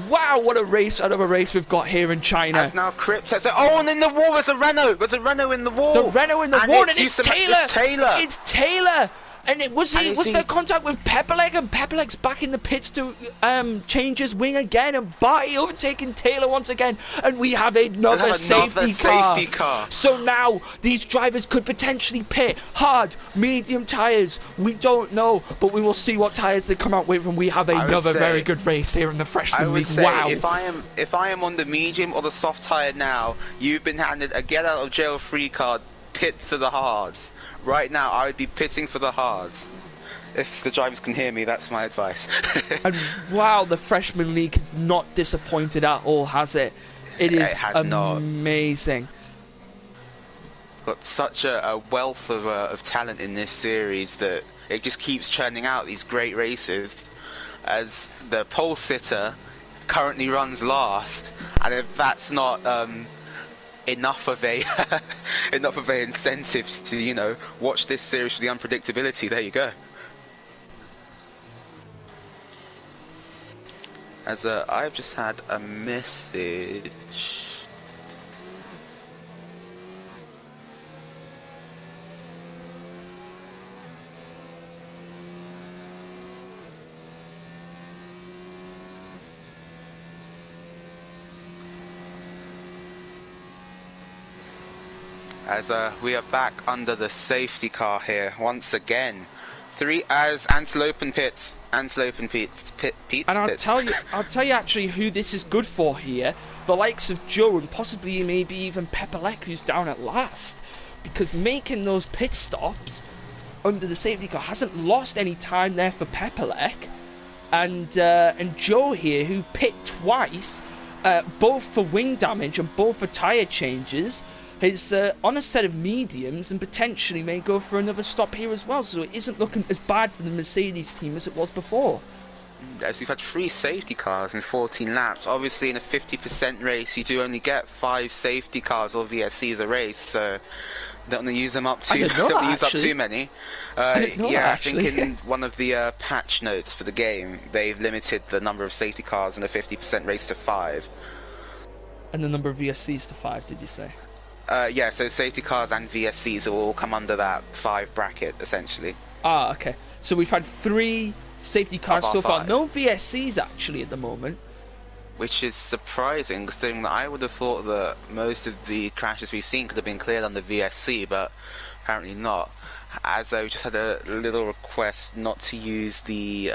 Wow, what a race out of a race we've got here in China. That's now Crypt. Oh, and in the wall, there's a Renault. There's a Renault in the wall. There's a Renault in the wall, and it's Taylor. It's Taylor. And was there contact with Pepperleg, and Pepperleg's back in the pits to change his wing again, and Barty overtaking Taylor once again, and we have another safety car. So now these drivers could potentially pit hard, medium tyres. We don't know, but we will see what tyres they come out with, and we have another very good race here in the Freshman League. Wow! If I am on the medium or the soft tyre now, you've been handed a get out of jail free card. Pit for the hards. Right now, I would be pitting for the hards. If the drivers can hear me, that's my advice. And wow, the Freshman League has not disappointed at all, has it? It is amazing. Got such a wealth of talent in this series that it just keeps churning out these great races. As the pole sitter currently runs last, and if that's not enough of a incentive to watch this series for the unpredictability, there you go. As I've just had a message. As we are back under the safety car here once again. As Antelope and Pits. And I'll tell you actually who this is good for here. The likes of Joe and possibly maybe even Pepelec, who's down at last. Because making those pit stops under the safety car hasn't lost any time there for Pepelec. And Joe here, who pit twice, both for wing damage and both for tyre changes, is on a set of mediums and potentially may go for another stop here as well. So it isn't looking as bad for the Mercedes team as it was before. As we've had 3 safety cars in 14 laps. Obviously in a 50% race you do only get 5 safety cars or VSCs a race, so don't want to use them up too many. I think in one of the patch notes for the game they've limited the number of safety cars in a 50% race to 5. And the number of VSCs to 5, did you say? Yeah, so safety cars and VSCs will all come under that 5 bracket, essentially. Ah, okay. So we've had 3 safety cars so far. No VSCs, actually, at the moment. Which is surprising, considering that I would have thought that most of the crashes we've seen could have been cleared under VSC, but apparently not. As we just had a little request not to use the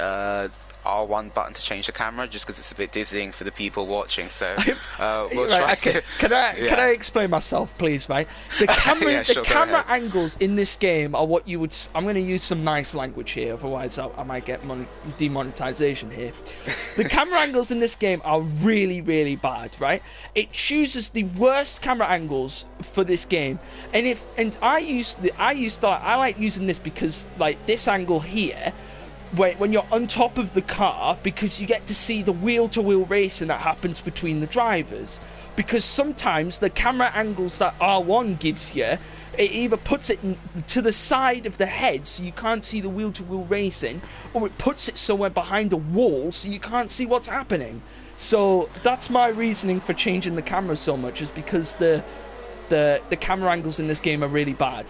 R1 button to change the camera, just because it's a bit dizzying for the people watching. So we'll try to. Can I explain myself, please? Right, the camera, camera angles in this game are what you would. I'm going to use some nice language here, otherwise I might get demonetization here. The camera angles in this game are really, really bad. Right, it chooses the worst camera angles for this game, and I like using this because like this angle here. When you're on top of the car, because you get to see the wheel-to-wheel racing that happens between the drivers. Because sometimes the camera angles that R1 gives you, it either puts it to the side of the head so you can't see the wheel-to-wheel racing, or it puts it somewhere behind a wall so you can't see what's happening. So that's my reasoning for changing the camera so much, is because the camera angles in this game are really bad.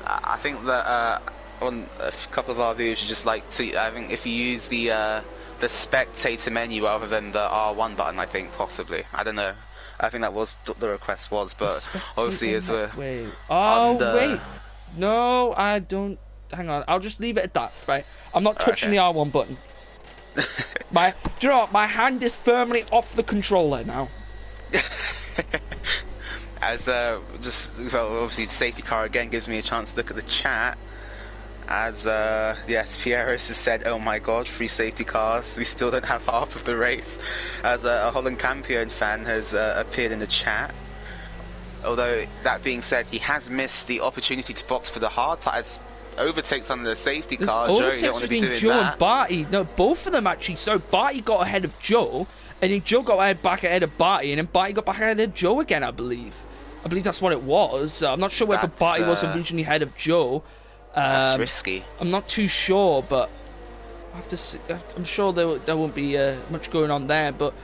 I think that on a couple of our viewers, you just like to. I think if you use the spectator menu rather than the R1 button, I think possibly. I don't know. I think that was the request was, but obviously as we're wait. No, I don't. Hang on. I'll just leave it at that. Right. I'm not touching the R1 button. Do you know what? My hand is firmly off the controller now. As obviously the safety car again gives me a chance to look at the chat. As yes, Pieros has said, oh my god, 3 safety cars, we still don't have half of the race. As a Holland Campion fan has appeared in the chat. Although, that being said, he has missed the opportunity to box for the hard tyres. Overtakes under the safety car. Joe, you don't want to be doing Joe that. And Barty. No, both of them actually. So Barty got ahead of Joe, and then Joe got back ahead of Barty, and then Barty got back ahead of Joe again, I believe. I believe that's what it was. I'm not sure whether Barty was originally ahead of Joe. That's risky. I'm not too sure, but I have to see, I'm sure there won't be much going on there. But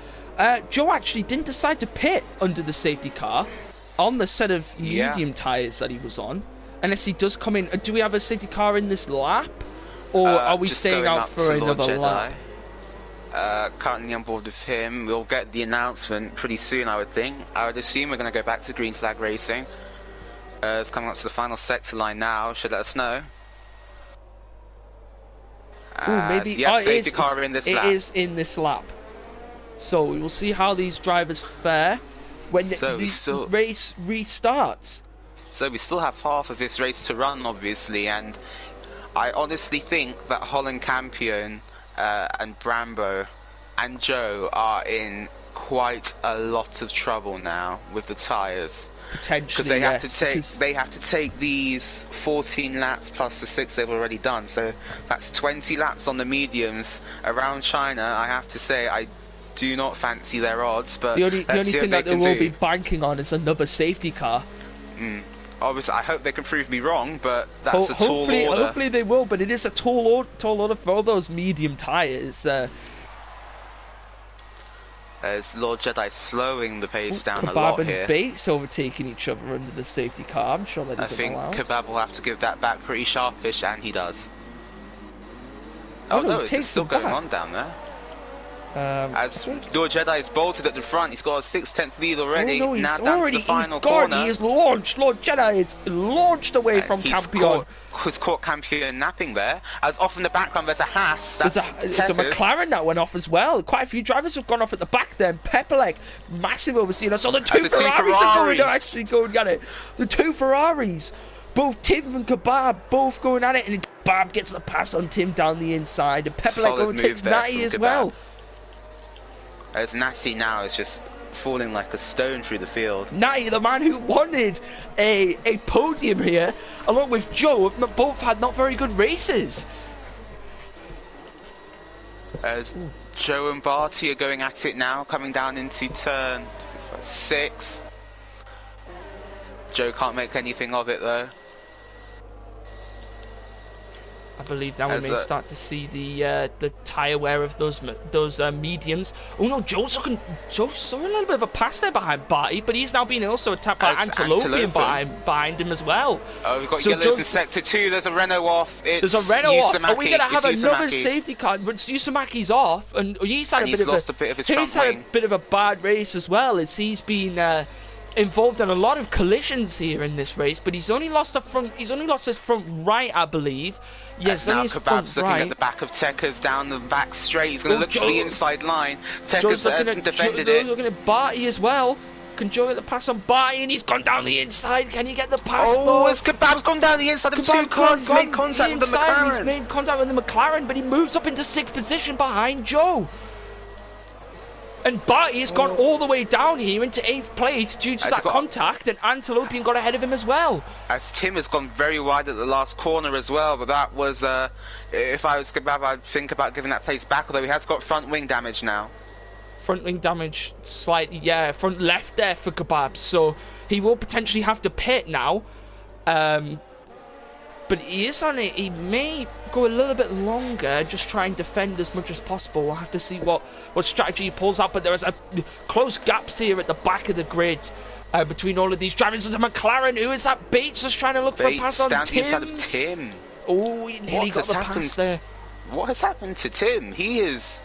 Joe actually didn't decide to pit under the safety car on the set of medium tyres that he was on. Unless he does come in. Do we have a safety car in this lap? Or are we staying out for another lap? Currently on board with him. We'll get the announcement pretty soon, I would think. I would assume we're going to go back to green flag racing. It's coming up to the final sector line now. Should let us know. Maybe safety car in this lap. It is in this lap. So we will see how these drivers fare when the race restarts. So we still have half of this race to run, obviously, and I honestly think that Holland Campion and Brambo and Joe are in quite a lot of trouble now with the tyres. Potentially, because they have to take these 14 laps plus the 6 they've already done. So that's 20 laps on the mediums around China. I have to say, I do not fancy their odds. But the only thing that they will be banking on is another safety car. Obviously, I hope they can prove me wrong, but that's a tall order. Hopefully they will, but it is a tall order for all those medium tyres. As Lord Jedi slowing the pace down a Kebab lot and here. Bates overtaking each other under the safety car. I'm sure that I isn't think allowed. Kebab will have to give that back pretty sharpish, and he does. Oh no, it's still going on down there. As Lord Jedi is bolted at the front, he's got a 6/10 lead already. Oh, no, now down to the final corner. He is launched. Lord Jedi is launched away from Campion. He's caught Campion napping there. As off in the background, there's a Haas. There's a McLaren that went off as well. Quite a few drivers have gone off at the back there. Pepperleg, massive overseeing. I saw the two Ferraris are actually going at it. The two Ferraris. Both Tim and Kebab both going at it. And Kebab gets the pass on Tim down the inside. And Pepperleg overtakes Natty as well. As Natty now is just falling like a stone through the field. Natty, the man who wanted a podium here, along with Joe, have both had not very good races. As Joe and Barty are going at it now, coming down into turn 6. Joe can't make anything of it though. I believe now we may start to see the tyre wear of those mediums. Oh no, Joe saw a little bit of a pass there behind Barty, but he's now being also attacked by Antilopian behind him as well. Oh, we've got yellows in sector 2. There's a Renault off. There's a Renault off. Are we going to have another safety car? But Yusamaki's off, and he's had a bit of his front He's had a bit of a bad race as well, as he's been involved in a lot of collisions here in this race. But he's only lost the front. He's only lost his front right, I believe. Yes, now Kebab's looking at the back of Tekka's down the back straight. He's going to look to the inside line. Tekka's hasn't defended it. Looking at Barty as well. Can Joe get the pass on Barty? And he's gone down the inside. Can he get the pass? Oh, as Kebab's gone down the inside of two cars. He's made contact with the McLaren. He's made contact with the McLaren, but he moves up into 6th position behind Joe. And Barty has gone all the way down here into 8th place due to that contact, and Antilopian got ahead of him as well. As Tim has gone very wide at the last corner as well, but that was, if I was Kebab, I'd think about giving that place back, although he has got front wing damage now. Front wing damage, slightly, yeah, front left there for Kebab, so he will potentially have to pit now. But he is on it. He may go a little bit longer, just try and defend as much as possible. We'll have to see what strategy he pulls out. But there is a close gaps here at the back of the grid between all of these drivers. There's a McLaren. Who is that? Bates just trying to look for a pass on Tim. Inside of Tim. Oh, he nearly got the pass there. What has happened to Tim? He's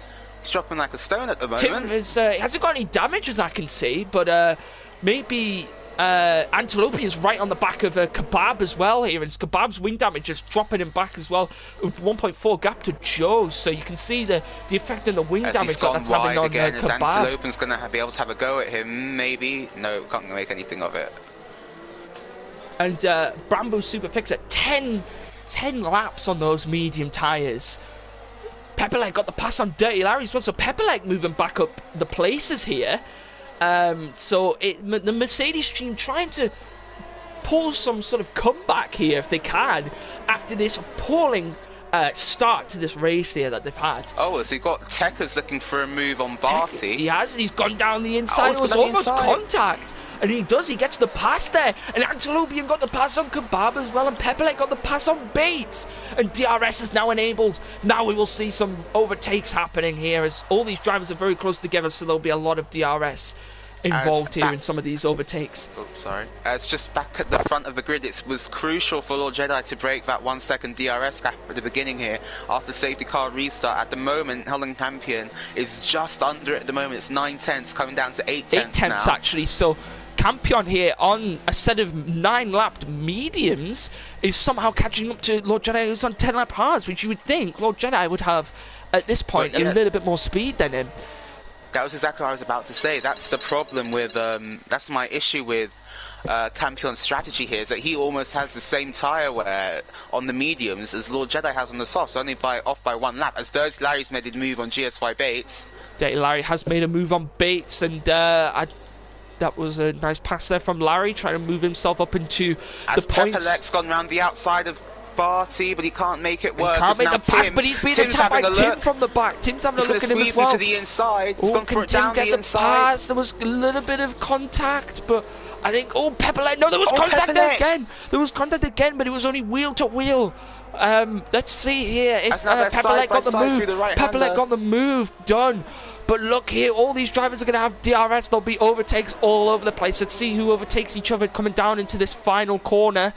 dropping like a stone at the moment. Tim is, he hasn't got any damage as I can see, but maybe Antilope is right on the back of Kebab as well here, and Kebab's wing damage is dropping him back as well. 1.4 gap to Joe, so you can see the effect on the wing damage that's having on again, Kebab. As Antilope's going to be able to have a go at him, maybe. No, can't make anything of it. And Brambo Superfix at 10 laps on those medium tyres. Pepperleg got the pass on Dirty Larry's well, so Pepperleg moving back up the places here. So the Mercedes team trying to pull some sort of comeback here if they can after this appalling start to this race here that they've had. Oh, so you've got Tekka's looking for a move on Barty. He has. He's gone down the inside. It was almost contact. And he gets the pass there. And Antilopian got the pass on Kebab as well. And Pepperleg got the pass on Bates. And DRS is now enabled. Now we will see some overtakes happening here as all these drivers are very close together. So there'll be a lot of DRS involved here in some of these overtakes. Oh, sorry. It's just back at the front of the grid. It was crucial for Lord Jedi to break that 1 second DRS gap at the beginning here after safety car restart. At the moment, Helen Campion is just under it at the moment. It's 9 tenths coming down to 8 tenths 8 tenths now. Actually, so Campion here on a set of 9-lapped mediums is somehow catching up to Lord Jedi, who's on 10-lap hards, which you would think Lord Jedi would have at this point a little bit more speed than him. That was exactly what I was about to say. That's the problem with, that's my issue with Campion's strategy here, is that he almost has the same tyre wear on the mediums as Lord Jedi has on the softs, only off by 1 lap, as Dirty Larry's made a move on GSY Bates. Dirty Larry has made a move on Bates, and that was a nice pass there from Larry, trying to move himself up into the points. As Pepperleg's gone round the outside of Barty, but he can't make it work. He can't make the pass, but he's being attacked by Tim from the back. Tim's having a look at him as well. He's going to squeeze into the inside. He's gone for it down the inside. There was a little bit of contact, but I think, Pepperleg, no, there was contact again. There was contact again, but it was only wheel to wheel. Let's see here if Pepperleck got the move. Pepperleck got the move done. But look here, all these drivers are going to have DRS. There'll be overtakes all over the place. Let's see who overtakes each other coming down into this final corner.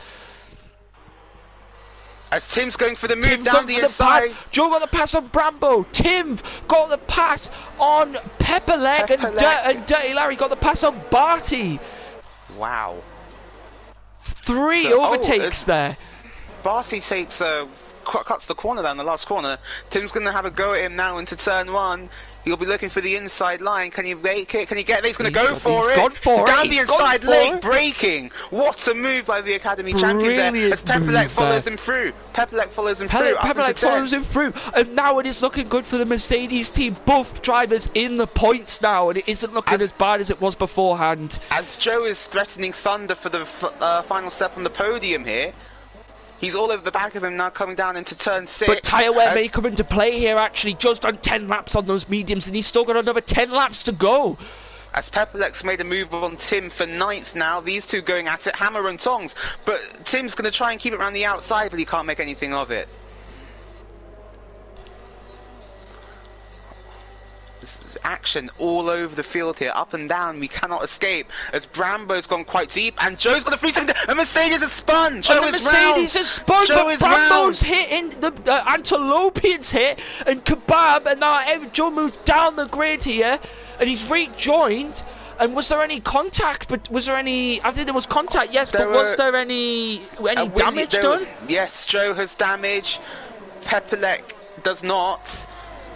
As Tim's going for the move down the inside. Joe got the pass on Brambo. Tim got the pass on Pepperleck. And Dirty Larry got the pass on Barty. Wow. Three overtakes there. Barty takes cuts the corner down the last corner. Tim's going to have a go at him now into turn 1. He'll be looking for the inside line. Can he make it? Can he get it? He's going to go for it. Down the inside lane, braking. What a move by the Academy champion there. As Pepperleck follows him through. Pepperleck follows him through. Pepperleck follows him through. And now it is looking good for the Mercedes team. Both drivers in the points now. And it isn't looking as bad as it was beforehand. As Joe is threatening Thunder for the final step on the podium here. He's all over the back of him now, coming down into turn 6. But tyre wear may come into play here, actually. Joe's done 10 laps on those mediums, and he's still got another 10 laps to go. As Pepperleck's made a move on Tim for 9th now. These two going at it, hammer and tongs. But Tim's going to try and keep it around the outside, but he can't make anything of it. There's action all over the field here, up and down. We cannot escape as Brambo's gone quite deep, and Joe's got a 3 second. And Mercedes has spun. Joe is round. Mercedes has spun, but Brambo's hitting the Antilopian's hit, and Kebab, and now Joe moves down the grid here, and he's rejoined. And was there any contact? But was there any? I think there was contact. Yes, but was there any damage done? Yes, Joe has damage. Pepperleck does not.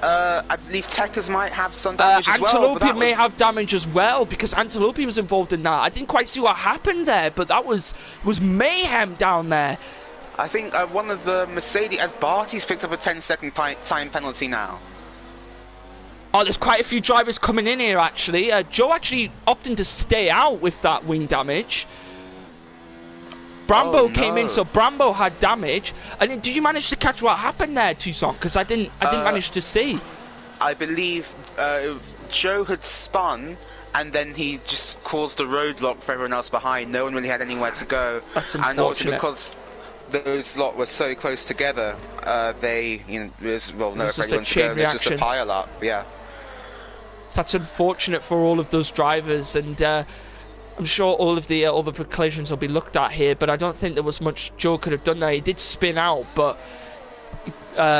I believe Tekers might have some damage as well. Antilopian may have damage as well, because Antilopian was involved in that. I didn't quite see what happened there, but that was mayhem down there. I think one of the Mercedes, as Barty's picked up a 10-second time penalty now. Oh, there's quite a few drivers coming in here, actually. Joe actually opting to stay out with that wing damage. Brambo came in, so Brambo had damage. And then, did you manage to catch what happened there, Tucson? Because I didn't manage to see. I believe Joe had spun, and then he just caused a roadblock for everyone else behind. No one really had anywhere to go. That's unfortunate. And also because those lot were so close together, they, there's nowhere for anyone to go. There's just a pile up. Yeah. That's unfortunate for all of those drivers, and I'm sure all of the other collisions will be looked at here, but I don't think there was much Joe could have done there. He did spin out, but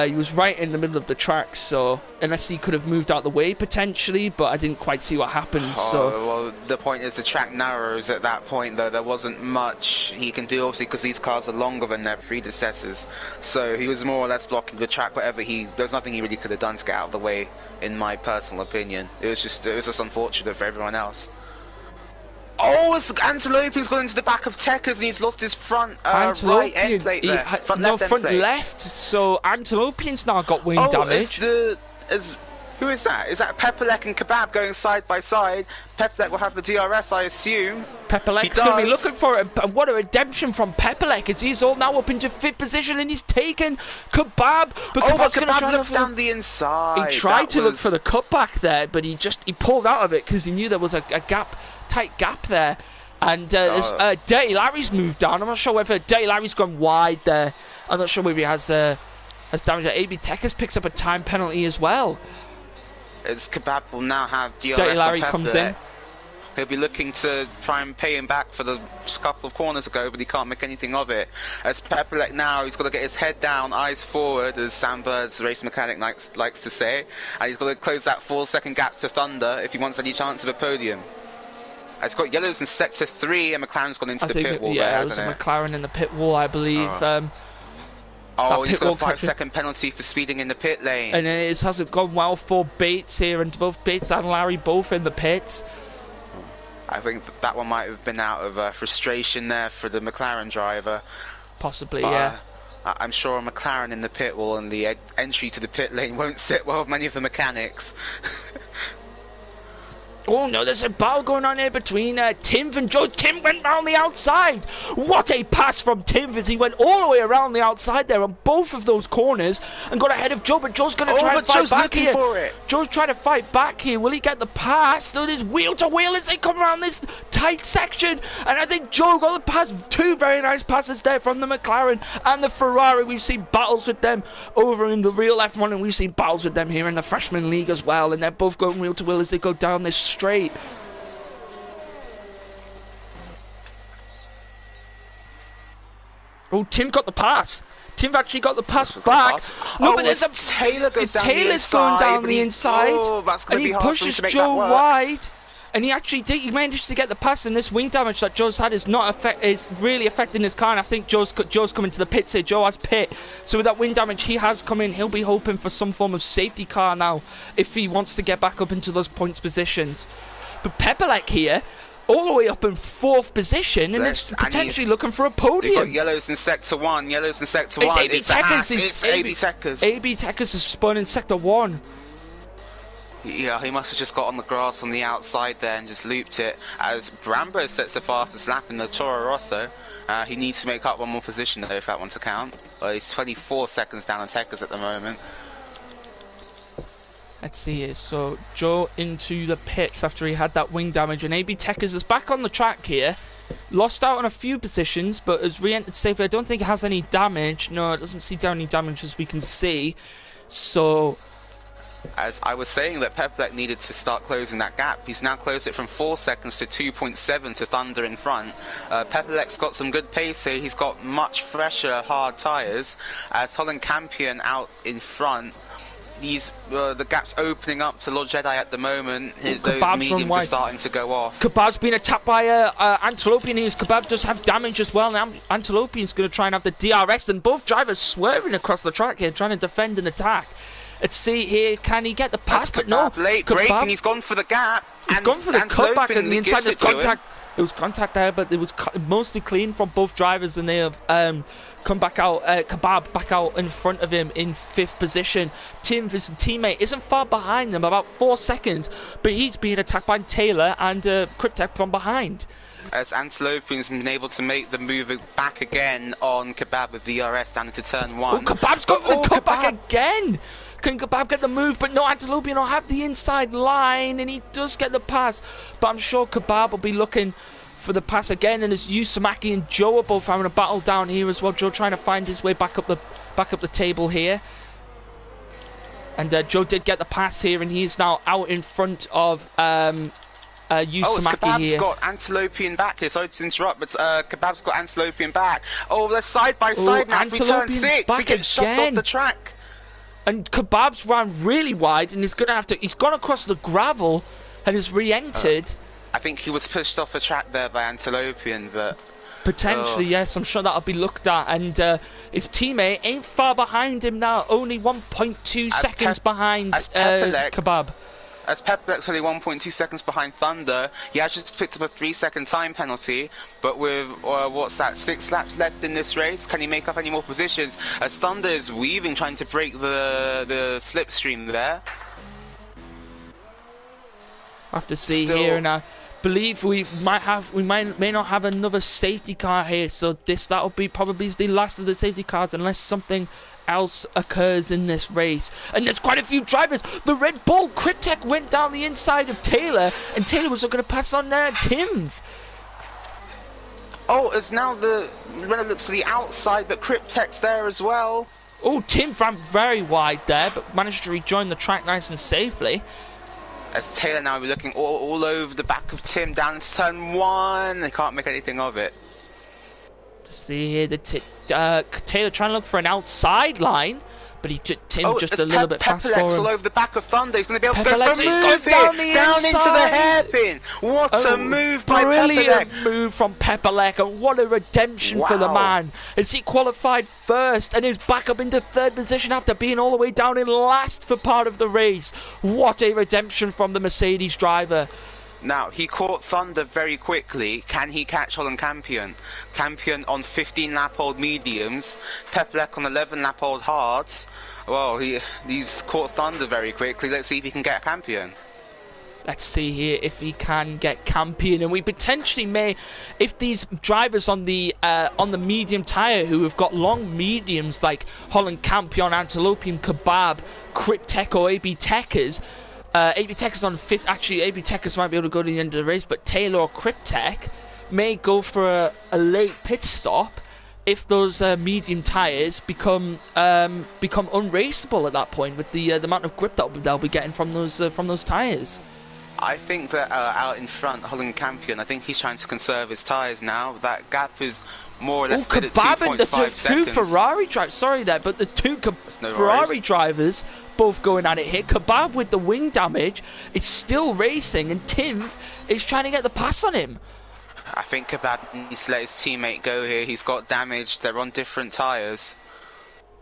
he was right in the middle of the track, so unless he could have moved out the way potentially, but I didn't quite see what happened. Well, the point is the track narrows at that point, though. There wasn't much he can do, obviously, because these cars are longer than their predecessors. So he was more or less blocking the track. There's nothing he really could have done to get out of the way, in my personal opinion. It was just unfortunate for everyone else. Oh, Antilopian's gone into the back of Tekers, and he's lost his front right end plate there. Front left. So Antilopian's now got wing damage. Who is that? Is that Pepperleck and Kebab going side by side? Pepperleck will have the DRS, I assume. Pepperleck's going to be looking for it. And what a redemption from Pepperleck, as he's all now up into 5th position, and he's taken Kebab. But Kebab looks down the inside. He tried to look for the cutback there, but he pulled out of it because he knew there was a tight gap there. And Dirty Larry's moved down. I'm not sure whether Dirty Larry's gone wide there. I'm not sure whether he has damage. AB Tekers picks up a time penalty as well. As Kebab will now have DRS. Dirty Larry comes in. He'll be looking to try and pay him back for the couple of corners ago, but he can't make anything of it. As Pepperleck now, he's got to get his head down, eyes forward, as Sam Bird's race mechanic likes to say. And he's got to close that 4-second gap to Thunder if he wants any chance of a podium. It's got yellows in sector 3, and McLaren's gone into the pit wall there, hasn't it? Yeah, there's a McLaren in the pit wall, I believe. He's got a 5-second penalty for speeding in the pit lane. And it hasn't gone well for Bates here, and both Bates and Larry both in the pits. I think that one might have been out of frustration there for the McLaren driver. Possibly, yeah. I'm sure a McLaren in the pit wall and the entry to the pit lane won't sit well with many of the mechanics. Oh no, there's a battle going on here between Tim and Joe. Tim went round the outside. What a pass from Tim as he went all the way around the outside there on both of those corners and got ahead of Joe. But Joe's going to try and fight back here. Joe's trying to fight back here. Will he get the pass? Still is wheel to wheel as they come around this tight section. And I think Joe got the pass. Two very nice passes there from the McLaren and the Ferrari. We've seen battles with them over in the real F1, and we've seen battles with them here in the Freshman League as well. And they're both going wheel to wheel as they go down this straight. Oh, Tim got the pass. Tim actually got the pass back. No, but there's Taylor goes down Taylor's the inside, going down the inside. Oh, that's going and to be he hard pushes to make Joe that work. wide. And he actually did. He managed to get the pass, and this wing damage that Joe's had is really affecting his car. And I think Joe's coming to the pits here. Joe has pit, so with that wing damage he has come in, he'll be hoping for some form of safety car now if he wants to get back up into those points positions. But Pepelec here, all the way up in 4th position, and it's potentially looking for a podium. They've got yellows in sector 1. Yellows in sector 1. It's AB Techers. AB Techers has spun in sector 1. Yeah, he must have just got on the grass on the outside there and just looped it. As Brambo sets the fastest lap in the Toro Rosso. He needs to make up one more position though if that one to count. He's 24 seconds down on Techers at the moment. Let's see here. So Joe into the pits after he had that wing damage, and AB Techers is back on the track here. Lost out on a few positions, but has re-entered safely. I don't think it has any damage. No, it doesn't see down any damage as we can see. So, as I was saying that Pepelec needed to start closing that gap, he's now closed it from 4 seconds to 2.7 to Thunder in front. Pepelec's got some good pace here. He's got much fresher hard tyres. As Holland Campion out in front, the gap's opening up to Lord Jedi at the moment. Those mediums are starting to go off. Kebab's been attacked by Antilopian. Kebab does have damage as well. Now Antilopian's going to try and have the DRS, and both drivers swerving across the track here, trying to defend and attack. Let's see here, can he get the pass? But no, late braking, he's gone for the gap. He's gone for the cutback, and the inside there's contact. It was contact there, but it was mostly clean from both drivers, and they have come back out. Kebab back out in front of him in 5th position. Tim, his teammate, isn't far behind them, about 4 seconds, but he's being attacked by Taylor and Cryptech from behind. As Antilopian's been able to make the move back again on Kebab with DRS down into turn 1. Oh, Kebab's got the cutback again! Can Kebab get the move? But no, Antilopian will have the inside line, and he does get the pass. But I'm sure Kebab will be looking for the pass again, and as Yusamaki and Joe are both having a battle down here as well. Joe trying to find his way back up the table here. And Joe did get the pass here, and he is now out in front of Yusamaki Kebab's here. got Antilopian back here. Sorry to interrupt, but Kebab's got Antilopian back. Oh, they're side by side now. We turn 6. He gets shoved off the track. And Kebab's ran really wide, and he's gone across the gravel and has re-entered. I think he was pushed off the track there by Antilopian, but potentially, yes, I'm sure that'll be looked at. And his teammate ain't far behind him now, only 1.2 seconds behind Kebab. As Pepelec's only 1.2 seconds behind Thunder, he has just picked up a 3-second time penalty, but with, what's that, 6 laps left in this race, can he make up any more positions? As Thunder is weaving, trying to break the slipstream there. I have to see here, and I believe we may not have another safety car here, so that'll be probably the last of the safety cars unless something else occurs in this race. And there's quite a few drivers. The Red Bull Cryptech went down the inside of Taylor, and Taylor was looking to pass on Tim. Oh, it's now the Renault looks to the outside, but Cryptech's there as well. Oh, Tim ran very wide there, but managed to rejoin the track nice and safely. As Taylor now will be looking all over the back of Tim down into turn 1. They can't make anything of it. To see here, Taylor trying to look for an outside line, but Tim just a little bit fast for him. All over the back of Thunder. He's going to be able to go for a move down into the hairpin. What a move by Pepelec. Brilliant move from Pepelec, and what a redemption for the man. As he qualified first and is back up into 3rd position after being all the way down in last for part of the race. What a redemption from the Mercedes driver. Now, he caught Thunder very quickly. Can he catch Holland Campion? Campion on 15-lap-old mediums. Pepelec on 11-lap-old hards. Well, he's caught Thunder very quickly. Let's see if he can get a Campion. Let's see here if he can get Campion, and we potentially may, if these drivers on the medium tyre who have got long mediums like Holland Campion, Antilopium, Kebab, Cryptech or AB Techers. AB Techers on 5th. Actually, AB Techers might be able to go to the end of the race, but Taylor or Cryptech may go for a late pit stop if those medium tyres become unraceable at that point with the amount of grip that they'll be getting from those tyres. I think that out in front, Holland Campion, I think he's trying to conserve his tyres now. That gap is more or less at 2.5 seconds. Two Ferrari drivers, sorry there, but the two Ferrari drivers both going at it here. Kebab with the wing damage is still racing, and Tim is trying to get the pass on him. I think Kebab needs to let his teammate go here. He's got damage. They're on different tyres.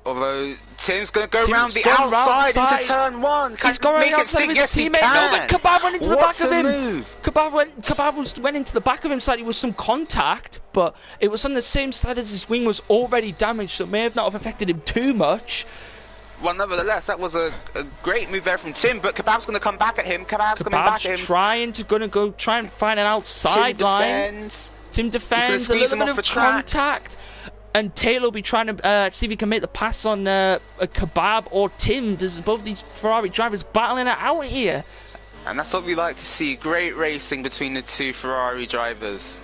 Although Tim's going to go around the outside into turn 1. He's going make it stick. Yes, he can. No, but Kebab went into the back of him. Move. Kebab went into the back of him slightly with some contact, but it was on the same side as his wing was already damaged, so it may have not have affected him too much. Well, nevertheless, that was a great move there from Tim, but Kebab's going to come back at him. Kebab's coming back at him. Going to try and find an outside line. Tim defends, a little bit of contact. And Taylor will be trying to see if he can make the pass on a Kebab or Tim. There's both these Ferrari drivers battling it out here. And that's what we like to see. Great racing between the two Ferrari drivers.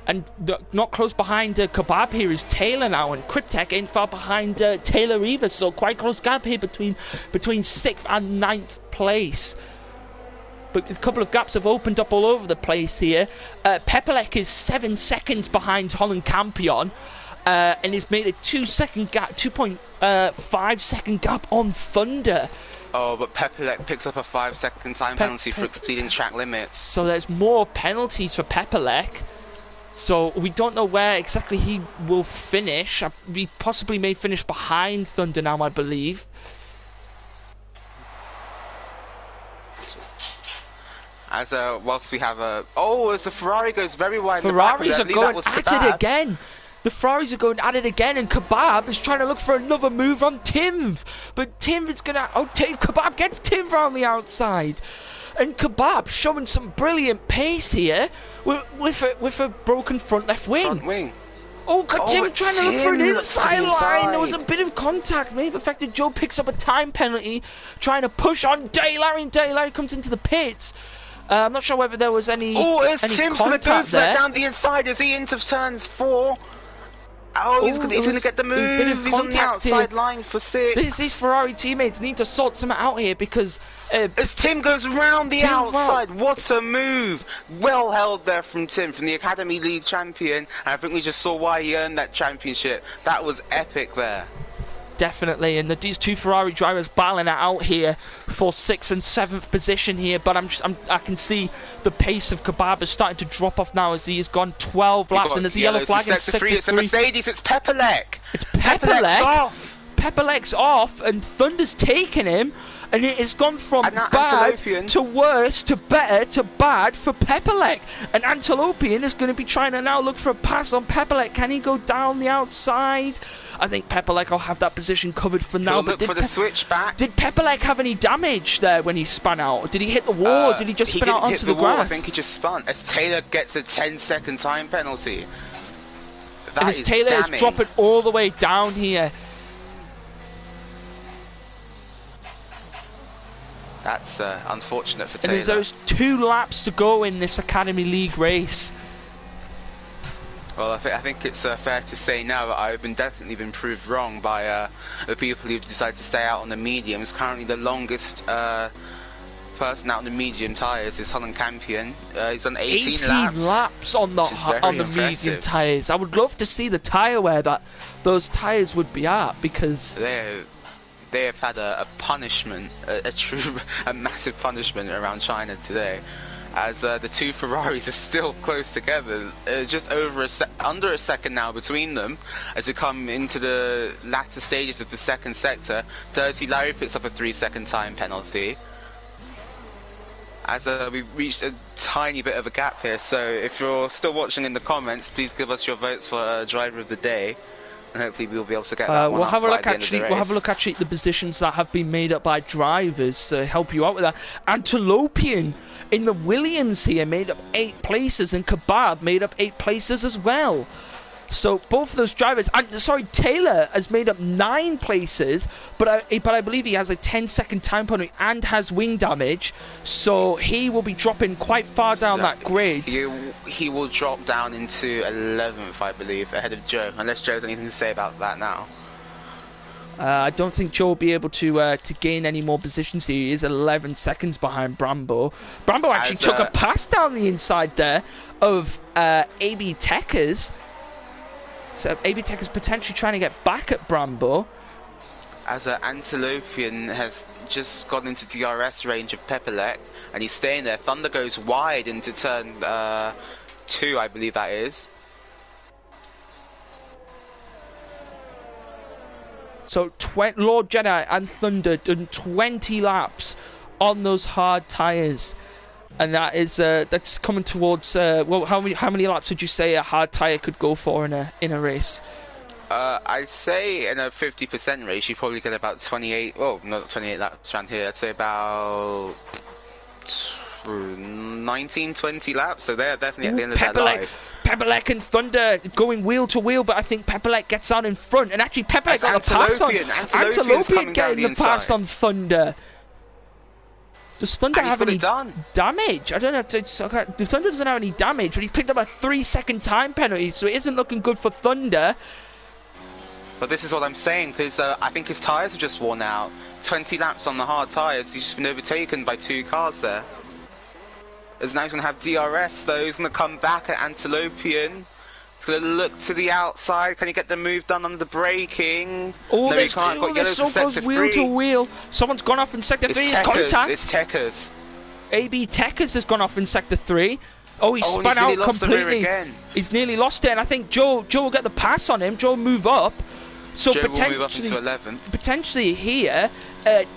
And not close behind Kebab here is Taylor now, and Cryptech ain't far behind Taylor either, so quite close gap here between 6th and 9th place. But a couple of gaps have opened up all over the place here. Pepelec is 7 seconds behind Holland Campion, and he's made a 2.5 second gap on Thunder. Oh, but Pepelec picks up a 5-second time penalty for exceeding track limits. So there's more penalties for Pepelec. So we don't know where exactly he will finish. He possibly may finish behind Thunder now, I believe. As whilst we have as the Ferrari goes very wide. Ferraris are going at it again. The Ferraris are going at it again, and Kebab is trying to look for another move on Tim. But Tim is going to... Kebab gets Tim around the outside. And Kebab showing some brilliant pace here with a broken front left wing. Front wing. Tim trying to look for an inside line. There was a bit of contact. May have affected Joe. Picks up a time penalty. Trying to push on Larry, and Larry comes into the pits. I'm not sure whether there was any. Tim's going to go for that down the inside. Is he into turns 4? He's going to get the move. He's on the outside line for 6. These Ferrari teammates need to sort something out here because... as Tim goes round the outside, what a move! Well held there from Tim, from the Academy League champion. And I think we just saw why he earned that championship. That was epic there. Definitely, and these two Ferrari drivers battling it out here for 6th and 7th position here, but I can see the pace of Kebab is starting to drop off now as he has gone 12 laps, and there's a yellow flag in sector 3. It's a Mercedes, it's Pepelec. It's Pepelec's off. Pepelec's off, and Thunder's taken him, and it has gone from bad to worse to better to bad for Pepelec. And Antilopian is going to be trying to now look for a pass on Pepelec. Can he go down the outside? I think Pepelec will have that position covered for now. But look for the switch back. Did Pepelec have any damage there when he spun out? Did he hit the wall, or did he just spin out onto the grass? I think he just spun. As Taylor gets a 10-second time penalty. And as Taylor is dropping all the way down here. That's unfortunate for Taylor. And there's 2 laps to go in this Academy League race. Well, I think it's fair to say now that I've definitely been proved wrong by the people who decide to stay out on the mediums. Currently, the longest person out on the medium tyres is Holland Campion. He's done 18 laps on the medium tyres. I would love to see the tyre wear that those tyres would be at, because they have had a punishment, a massive punishment around China today. As the two Ferraris are still close together, just under a second now between them as they come into the latter stages of the second sector. Dirty Larry picks up a 3-second time penalty. As we reached a tiny bit of a gap here, so if you're still watching in the comments, please give us your votes for driver of the day. And hopefully we'll be able to get that one we'll have a look right at the end of the race. We'll have a look actually at the positions that have been made up by drivers to help you out with that. Antilopian in the Williams here made up 8 places, and Kebab made up 8 places as well. So both of those drivers, and sorry, Taylor has made up 9 places, but I believe he has a 10-second time penalty and has wing damage, so he will be dropping quite far down that grid. He will drop down into 11th, I believe, ahead of Joe, unless Joe has anything to say about that now. I don't think Joe will be able to gain any more positions here. He is 11 seconds behind Brambo. Brambo actually took a pass down the inside there of AB Techers. So AB Tech is potentially trying to get back at Brambo. As Antilopian has just gone into DRS range of Pepelec, and he's staying there. Thunder goes wide into turn 2, I believe that is. So Lord Jedi and Thunder done 20 laps on those hard tyres. And that is that's coming towards well, how many laps would you say a hard tyre could go for in a race? I'd say in a 50% race you probably get about 28. Well, not 28 laps around here. I'd say about 19, 20 laps. So they're definitely at the end of their life. Pepelec and Thunder going wheel to wheel, but I think Pepelec gets out in front, and actually Pepelec got the pass on. Antilopian getting the pass on Thunder. Does Thunder have any damage? I don't know. Thunder doesn't have any damage, but he's picked up a 3-second time penalty, so it isn't looking good for Thunder. But this is what I'm saying, because I think his tyres have just worn out. 20 laps on the hard tyres, he's just been overtaken by 2 cars there. As now he's going to have DRS, though. He's going to come back at Antilopian. He's going to look to the outside. Can he get the move done under the braking? Oh, no, he can't. Got yellow to sector 3. Wheel to wheel. Someone's gone off in sector 3. It's contact. It's Techers. AB Techers has gone off in sector 3. Oh, he's spun out completely. He's nearly lost it, and I think Joe will get the pass on him. Joe will move up. So Joe will move up into 11th. Potentially here,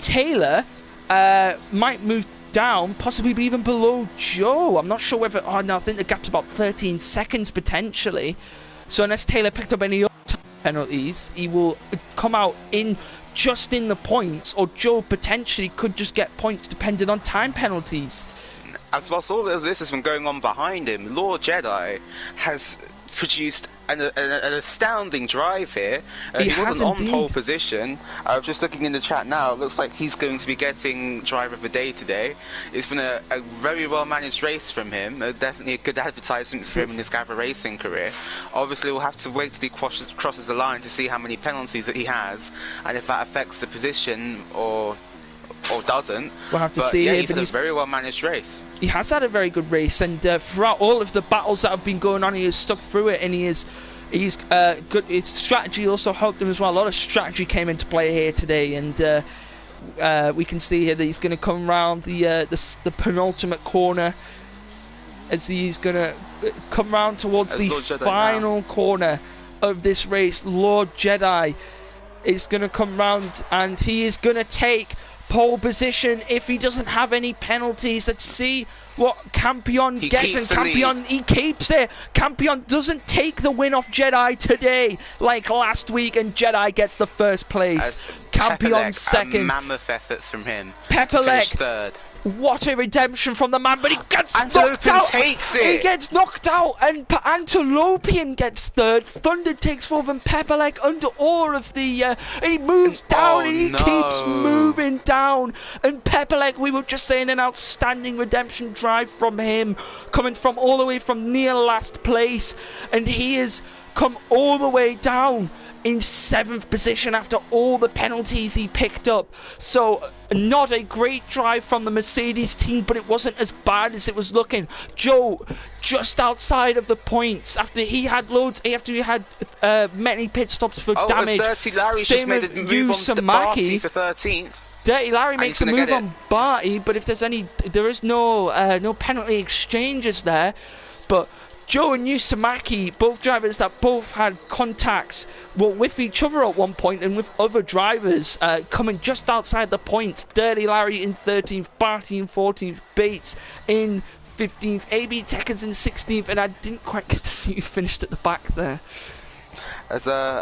Taylor might move down, possibly be even below Joe. I'm not sure whether. Oh no, I think the gap's about 13 seconds potentially. So unless Taylor picked up any other penalties, he will come out just in the points, or Joe potentially could just get points depending on time penalties. As well, all of this has been going on behind him. Lord Jedi has produced an astounding drive here. He wasn't on pole position. Just looking in the chat now, it looks like he's going to be getting driver of the day today. It's been a very well managed race from him. Definitely a good advertisement for him in his Gavra Racing career. Obviously we'll have to wait till he crosses the line to see how many penalties that he has, and if that affects the position or doesn't. We'll have to see. Yeah, he's had a very well managed race. He has had a very good race, and throughout all of the battles that have been going on, he has stuck through it, and he's good. His strategy also helped him as well. A lot of strategy came into play here today, and we can see here that he's going to come around the penultimate corner, as he's going to come round towards the final corner of this race. Lord Jedi is going to come round, and he is going to take pole position if he doesn't have any penalties. Let's see what Campion gets, and Campion, he keeps it. Campion doesn't take the win off Jedi today like last week, and Jedi gets the first place. Campion second. A mammoth effort from him. Pepelec third. What a redemption from the man, but he gets knocked out. Takes it. He gets knocked out, and Antilopian gets third. Thunder takes fourth, and Pepelec under all of the. He moves down, and he keeps moving down. And Pepelec, we were just saying, an outstanding redemption drive from him, coming from all the way from near last place, and he has come all the way down in 7th position after all the penalties he picked up. So not a great drive from the Mercedes team, but it wasn't as bad as it was looking. Joe just outside of the points after he had many pit stops for damage. Dirty Larry just made a move on Barty for 13th. Dirty Larry makes a move on Barty, but if there is no penalty exchanges there. But Joe and Yusamaki, both drivers that both had contacts, were with each other at one point, and with other drivers coming just outside the points. Dirty Larry in 13th, Barty in 14th, Bates in 15th, AB Techers in 16th, and I didn't quite get to see who finished at the back there. I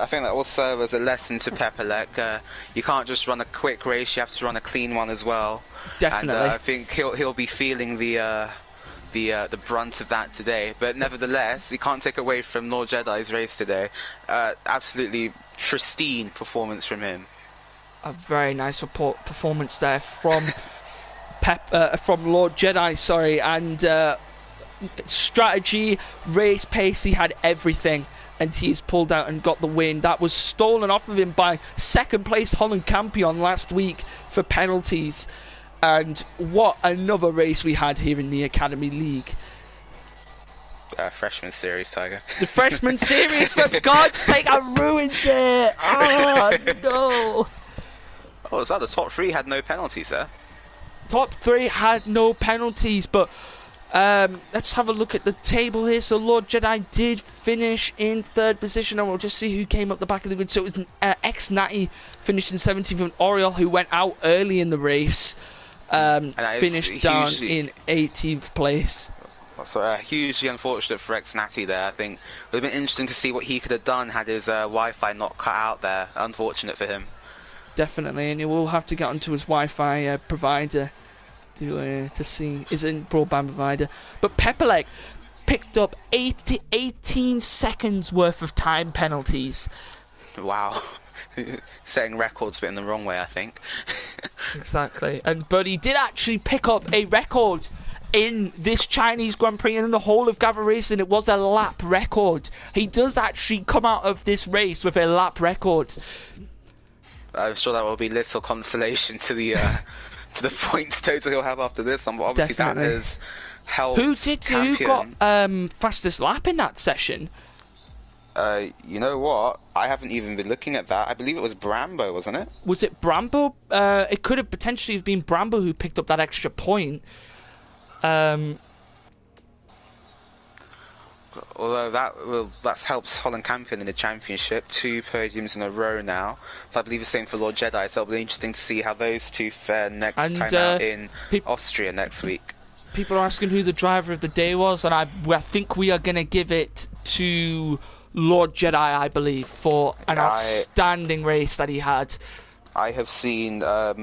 think that will serve as a lesson to Pepelec. You can't just run a quick race; you have to run a clean one as well. Definitely. And I think he'll be feeling the brunt of that today. But nevertheless, you can't take away from Lord Jedi's race today. Absolutely pristine performance from him. A very nice performance there from from Lord Jedi. Sorry, and strategy, race pace, he had everything. And he's pulled out and got the win. That was stolen off of him by second place Holland Campion last week for penalties. And what another race we had here in the Academy League. Freshman series, Tiger. The freshman series, for God's sake, I ruined it. Oh, no. Oh, is that the top three had no penalties, sir? Top three had no penalties, but let's have a look at the table here. So Lord Jedi did finish in third position, and we'll just see who came up the back of the grid. So it was ex-Natty finished in 17th, and Oriole, who went out early in the race, finished down in 18th place. So hugely unfortunate for ex-Natty there. I think it would have been interesting to see what he could have done had his Wi-Fi not cut out there. Unfortunate for him. Definitely, and he will have to get onto his Wi-Fi provider to see his broadband provider. But Pepelec picked up 18 seconds worth of time penalties. Wow. Setting records but in the wrong way, I think. Exactly. But he did actually pick up a record in this Chinese Grand Prix and in the whole of Gavra Racing. It was a lap record. He does actually come out of this race with a lap record. I'm sure that will be little consolation to the points total he'll have after this. Obviously, Definitely. that has helped. Who got fastest lap in that session? You know what? I haven't even been looking at that. I believe it was Brambo, wasn't it? Was it Brambo? It could have potentially been Brambo who picked up that extra point. Although that's helped Holland Campion in the championship, 2 podiums in a row now. So I believe the same for Lord Jedi. So it'll be interesting to see how those two fare next time out in Austria next week. People are asking who the driver of the day was, and I think we are going to give it to Lord Jedi, I believe, for an outstanding race that he had. I have seen the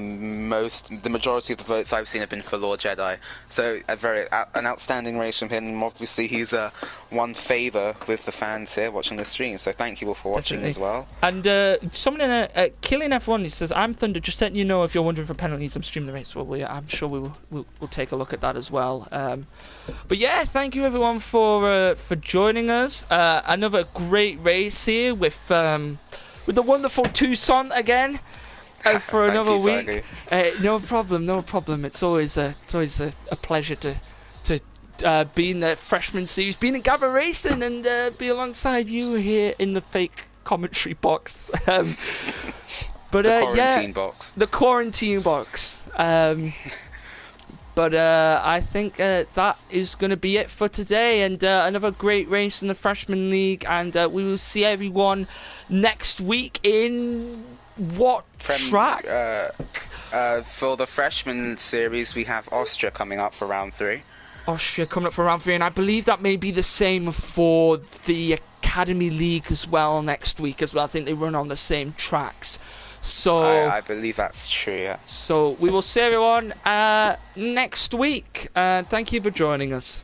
majority of the votes I've seen have been for Lord Jedi. So an outstanding race from him. Obviously, he's won favour with the fans here watching the stream. So thank you all for watching as well. And someone in Killing F1, he says, "I'm Thunder. Just letting you know if you're wondering for penalties, I'm streaming the race." Well, I'm sure we'll take a look at that as well. But yeah, thank you everyone for joining us. Another great race here with the wonderful Tucson again. For another week. No problem. It's always a pleasure to be in the freshman series, being in Gavra Racing, and be alongside you here in the fake commentary box. But the quarantine box. The quarantine box. But I think that is going to be it for today, and another great race in the freshman league, and we will see everyone next week in what track? For the freshman series, we have Austria coming up for round 3. Austria coming up for round 3, and I believe that may be the same for the Academy League as well next week as well. I think they run on the same tracks. So I believe that's true, yeah. So we will see everyone next week. Thank you for joining us.